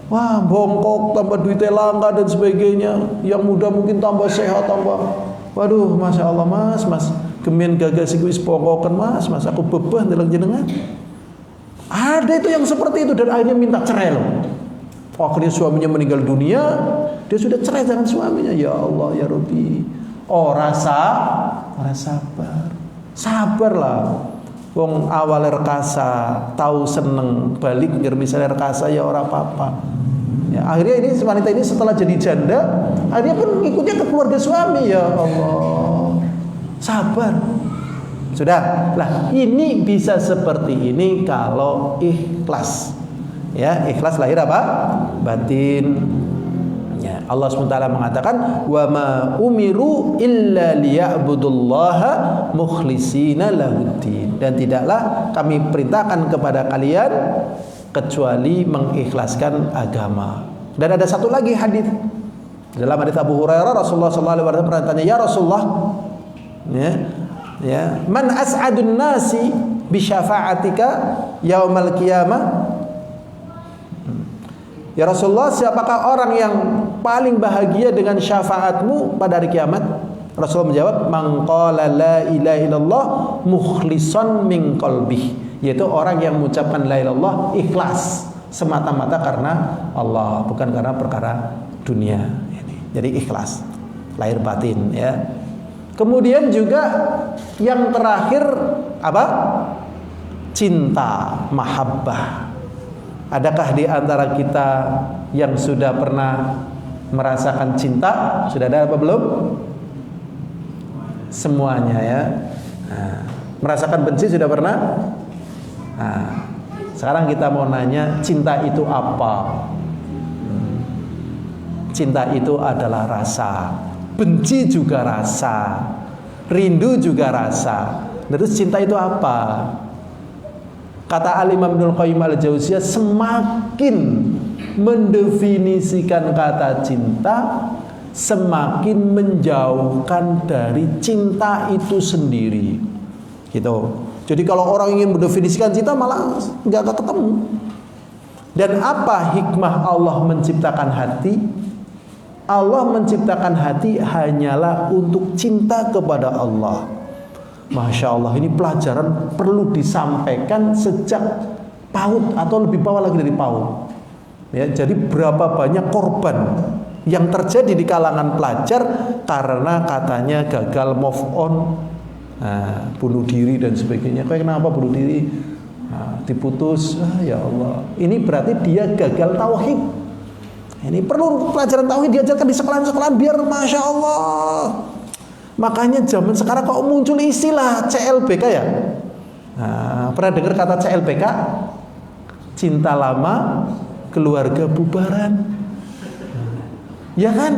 wah bongkok, tambah duitnya langka dan sebagainya. Yang muda mungkin tambah sehat, tambah waduh, masya Allah mas kemen gagas iku wis bongkokan mas aku bebah ndeleng jenengan. Ada itu yang seperti itu dan akhirnya minta cerai loh. Akhirnya suaminya meninggal dunia, dia sudah cerai dengan suaminya. Ya Allah ya Rabbi, ora sabarlah. Wong awal rekasa tahu seneng balik biar misalnya rekasa ya ora apa-apa. Ya, akhirnya ini wanita ini setelah jadi janda, akhirnya pun ikutnya ke keluarga suami. Ya Allah, sabar. Sudah lah, ini bisa seperti ini kalau ikhlas. Ya, ikhlas lahir apa? Batin. Ya, Allah SWT mengatakan wa ma umiru illa liya'budullaha mukhlisina lahuddin, dan tidaklah kami perintahkan kepada kalian kecuali mengikhlaskan agama. Dan ada satu lagi hadis dalam hadis Abu Hurairah, Rasulullah SAW pernah tanya, ya Rasulullah, ya, man as'adun nasi bi syafa'atika yaumal qiyamah. Ya Rasulullah, siapakah orang yang paling bahagia dengan syafaatmu pada hari kiamat? Rasulullah menjawab, man qala la ilaha illallah mukhlishan min qalbih, yaitu orang yang mengucapkan la ilaha illallah ikhlas semata-mata karena Allah, bukan karena perkara dunia ini. Jadi ikhlas lahir batin ya. Kemudian juga yang terakhir apa? Cinta, mahabbah. Adakah di antara kita yang sudah pernah merasakan cinta? Sudah ada apa belum? Semuanya ya. Nah, merasakan benci sudah pernah? Nah, sekarang kita mau nanya, cinta itu apa? Cinta itu adalah rasa. Benci juga rasa. Rindu juga rasa. Terus cinta itu apa? Kata Al-Imam Ibnul Qayyim Al-Jauziyah, semakin mendefinisikan kata cinta, semakin menjauhkan dari cinta itu sendiri. Gitu. Jadi kalau orang ingin mendefinisikan cinta malah nggak ketemu. Dan apa hikmah Allah menciptakan hati? Allah menciptakan hati hanyalah untuk cinta kepada Allah. Masya Allah, ini pelajaran perlu disampaikan sejak PAUD atau lebih bawah lagi dari PAUD. Ya, jadi berapa banyak korban yang terjadi di kalangan pelajar karena katanya gagal move on, bunuh diri dan sebagainya. Kayak kenapa bunuh diri? Diputus, ya Allah. Ini berarti dia gagal tauhid. Ini perlu pelajaran tauhid diajarkan di sekolahan-sekolahan biar Masya Allah. Makanya zaman sekarang kok muncul istilah CLBK ya? Pernah dengar kata CLBK? Cinta lama, keluarga bubaran. Ya kan?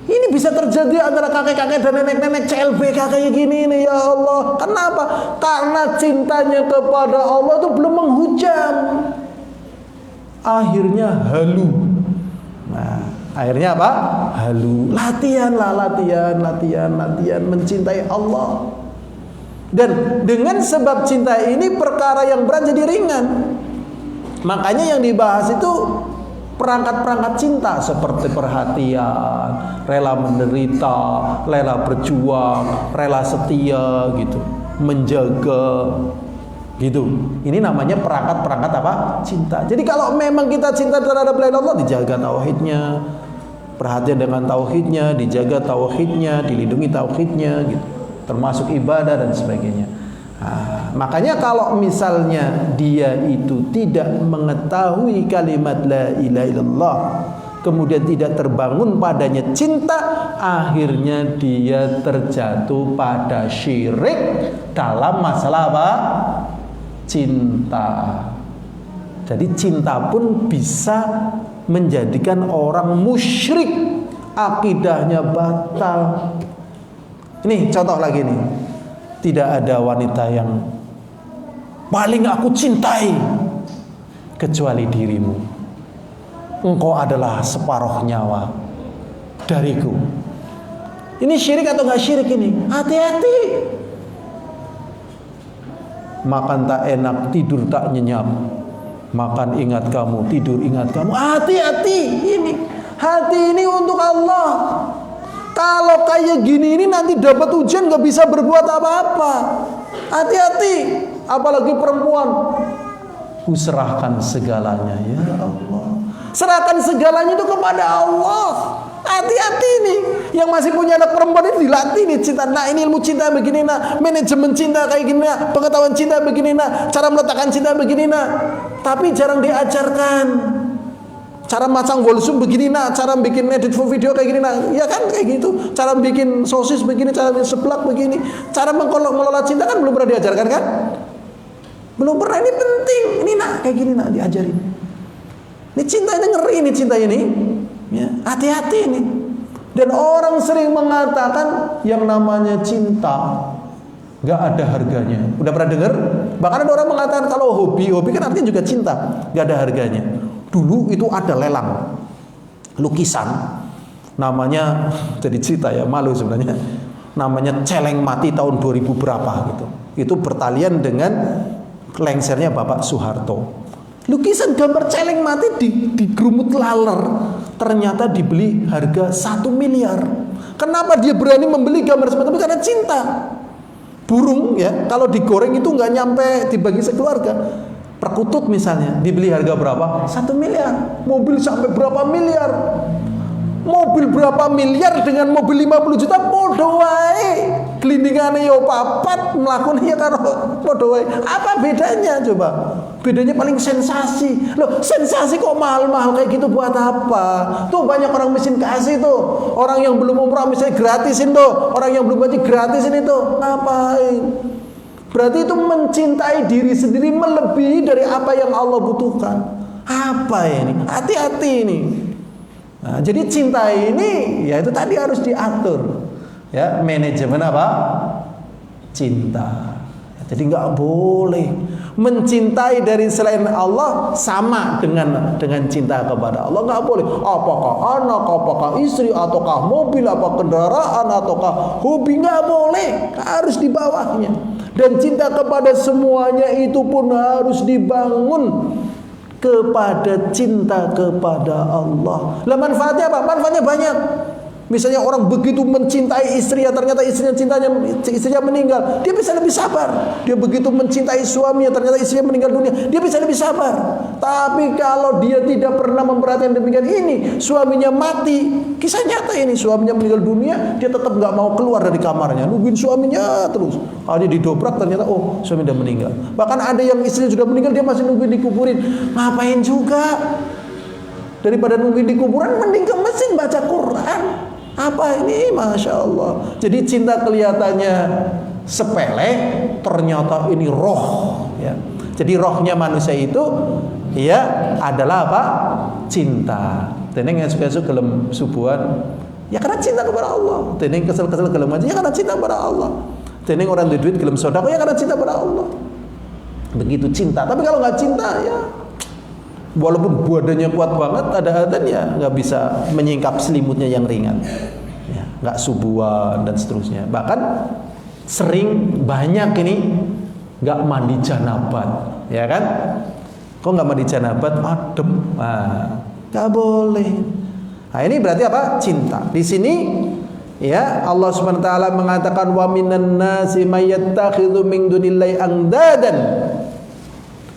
Ini bisa terjadi antara kakek-kakek dan nenek-nenek CLBK kayak gini nih, ya Allah. Kenapa? Karena cintanya kepada Allah itu belum menghujam. Akhirnya halu. Akhirnya apa? Halu. Latihan mencintai Allah. Dan dengan sebab cinta ini perkara yang berat jadi ringan. Makanya yang dibahas itu perangkat-perangkat cinta seperti perhatian, rela menderita, rela berjuang, rela setia gitu, menjaga gitu. Ini namanya perangkat-perangkat apa? Cinta. Jadi kalau memang kita cinta terhadap Allah, dijaga tauhidnya, perhatian dengan tauhidnya, dijaga tauhidnya, dilindungi tauhidnya gitu, termasuk ibadah dan sebagainya. Makanya kalau misalnya dia itu tidak mengetahui kalimat la ilaha illallah, kemudian tidak terbangun padanya cinta, akhirnya dia terjatuh pada syirik dalam masalah apa? Cinta. Jadi cinta pun bisa menjadikan orang musyrik, akidahnya batal. Ini contoh lagi nih. Tidak ada wanita yang paling aku cintai kecuali dirimu. Engkau adalah separuh nyawa dariku. Ini syirik atau enggak syirik ini? Hati-hati. Makan tak enak, tidur tak nyenyak. Makan ingat kamu, tidur ingat kamu. Hati-hati ini. Hati ini untuk Allah. Kalau kayak gini ini nanti dapat ujian gak bisa berbuat apa-apa. Hati-hati. Apalagi perempuan. Kuserahkan segalanya, ya Allah. Serahkan segalanya itu kepada Allah. Hati-hati nih. Yang masih punya anak perempuan ini dilatih nih cinta. Nah ini ilmu cinta begini nah, manajemen cinta kayak gini nah, pengetahuan cinta begini nah, cara meletakkan cinta begini nah. Tapi jarang diajarkan. Cara masang bolsum begini nak, cara bikin edit video kayak gini nak, ya kan kayak gitu. Cara bikin sosis begini, cara bikin seblak begini, cara mengelola cinta kan belum pernah diajarkan kan? Belum pernah. Ini penting, ini nak kayak gini nak diajarin. Ini cinta ini ngeri, ini cinta ini, ya hati-hati ini. Dan orang sering mengatakan yang namanya cinta nggak ada harganya. Udah pernah dengar? Bahkan ada orang mengatakan kalau hobi kan artinya juga cinta, nggak ada harganya. Dulu itu ada lelang lukisan, namanya jadi cerita ya, malu sebenarnya. Namanya Celeng Mati tahun 2000 berapa gitu. Itu bertalian dengan lengsernya Bapak Soeharto. Lukisan gambar celeng mati di gerumut laler ternyata dibeli harga 1 miliar. Kenapa dia berani membeli gambar seperti itu? Karena cinta. Burung ya, kalau digoreng itu nggak nyampe dibagi sekeluarga. Perkutut misalnya dibeli harga berapa? 1 miliar. Mobil sampai berapa miliar? Mobil berapa miliar dengan mobil 50 juta podo wae. Glindingane yo papat, mlakune ya karo podo wae. Apa bedanya coba? Bedanya paling sensasi. Loh, sensasi kok mahal-mahal kayak gitu buat apa? Tuh banyak orang miskin kasih tuh. Orang yang belum umrah misalnya gratisin tuh. Orang yang belum haji gratisin itu. Ngapain? Berarti itu mencintai diri sendiri melebihi dari apa yang Allah butuhkan. Apa ini? Hati-hati ini. Nah, jadi cinta ini ya itu tadi harus diatur. Ya, manajemen apa? Cinta. Jadi nggak boleh mencintai dari selain Allah sama dengan cinta kepada Allah. Nggak boleh. Apakah anak, apakah istri, ataukah mobil, apa kendaraan, ataukah hobi, nggak boleh. Harus di bawahnya. Dan cinta kepada semuanya itu pun harus dibangun kepada cinta kepada Allah. Lah manfaatnya apa? Manfaatnya banyak. Misalnya orang begitu mencintai istrinya, ternyata istrinya meninggal, dia bisa lebih sabar. Dia begitu mencintai suaminya, ternyata istrinya meninggal dunia, dia bisa lebih sabar. Tapi kalau dia tidak pernah memperhatikan demikian ini, suaminya mati, kisah nyata ini, suaminya meninggal dunia, dia tetap nggak mau keluar dari kamarnya, nungguin suaminya terus. Dia didobrak, ternyata oh suami udah meninggal. Bahkan ada yang istrinya sudah meninggal, dia masih nungguin dikuburin. Ngapain juga? Daripada nungguin di kuburan, mending ke masjid baca Quran. Apa ini? Masya Allah. Jadi cinta kelihatannya sepele, ternyata ini roh ya. Jadi rohnya manusia itu ya adalah apa? Cinta. Teneng yang suka-suka gelem subuhan ya karena cinta kepada Allah. Teneng kesel-kesel gelem aja ya karena cinta kepada Allah. Teneng orang duit gelem sedekah ya karena cinta kepada Allah. Begitu cinta. Tapi kalau nggak cinta ya walaupun badannya kuat banget, ada adzan ya nggak bisa menyingkap selimutnya yang ringan, ya, nggak subuhan dan seterusnya. Bahkan sering banyak ini nggak mandi janabat, ya kan? Kok nggak mandi janabat? Adem, nggak boleh. Nah ini berarti apa? Cinta. Di sini ya Allah Subhanahu Wa Taala mengatakan wa minan nasi may yattakhidhu min dunillahi andadan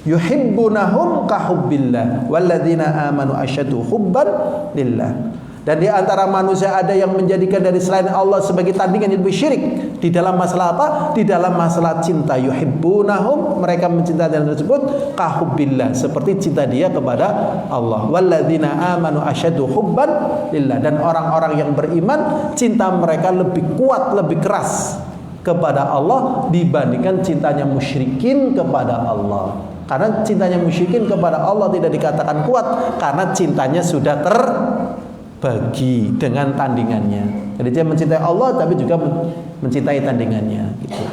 yuhibbunahum kahubbillah walladzina amanu asyaddu hubban lillah. Dan di antara manusia ada yang menjadikan dari selain Allah sebagai tandingan, yang syirik. Di dalam masalah apa? Di dalam masalah cinta. Yuhibbunahum, mereka mencintai dan tersebut kahubbillah, seperti cinta dia kepada Allah. Walladzina amanu asyaddu hubban lillah. Dan orang-orang yang beriman, cinta mereka lebih kuat, lebih keras kepada Allah dibandingkan cintanya musyrikin kepada Allah. Karena cintanya musyrikin kepada Allah tidak dikatakan kuat, karena cintanya sudah terbagi dengan tandingannya. Jadi dia mencintai Allah tapi juga mencintai tandingannya gitu.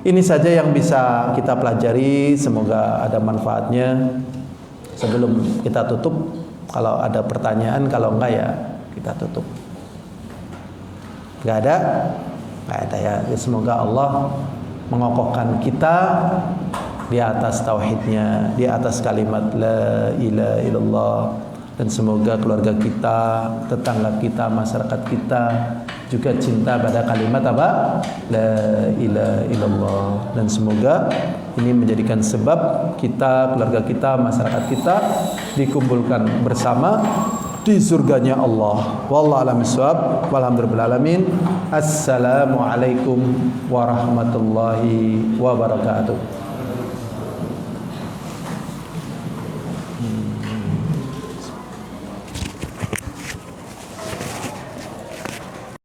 Ini saja yang bisa kita pelajari, semoga ada manfaatnya. Sebelum kita tutup, kalau ada pertanyaan, kalau enggak ya kita tutup. Enggak ada? Enggak ada ya. Semoga Allah mengokohkan kita di atas tauhidnya, di atas kalimat la ilaha illallah, dan semoga keluarga kita, tetangga kita, masyarakat kita juga cinta pada kalimat apa? La ilaha illallah. Dan semoga ini menjadikan sebab kita, keluarga kita, masyarakat kita dikumpulkan bersama di surganya Allah. Wallahu a'lam bishawab. Walhamdulillahil alamin. Assalamualaikum warahmatullahi wabarakatuh.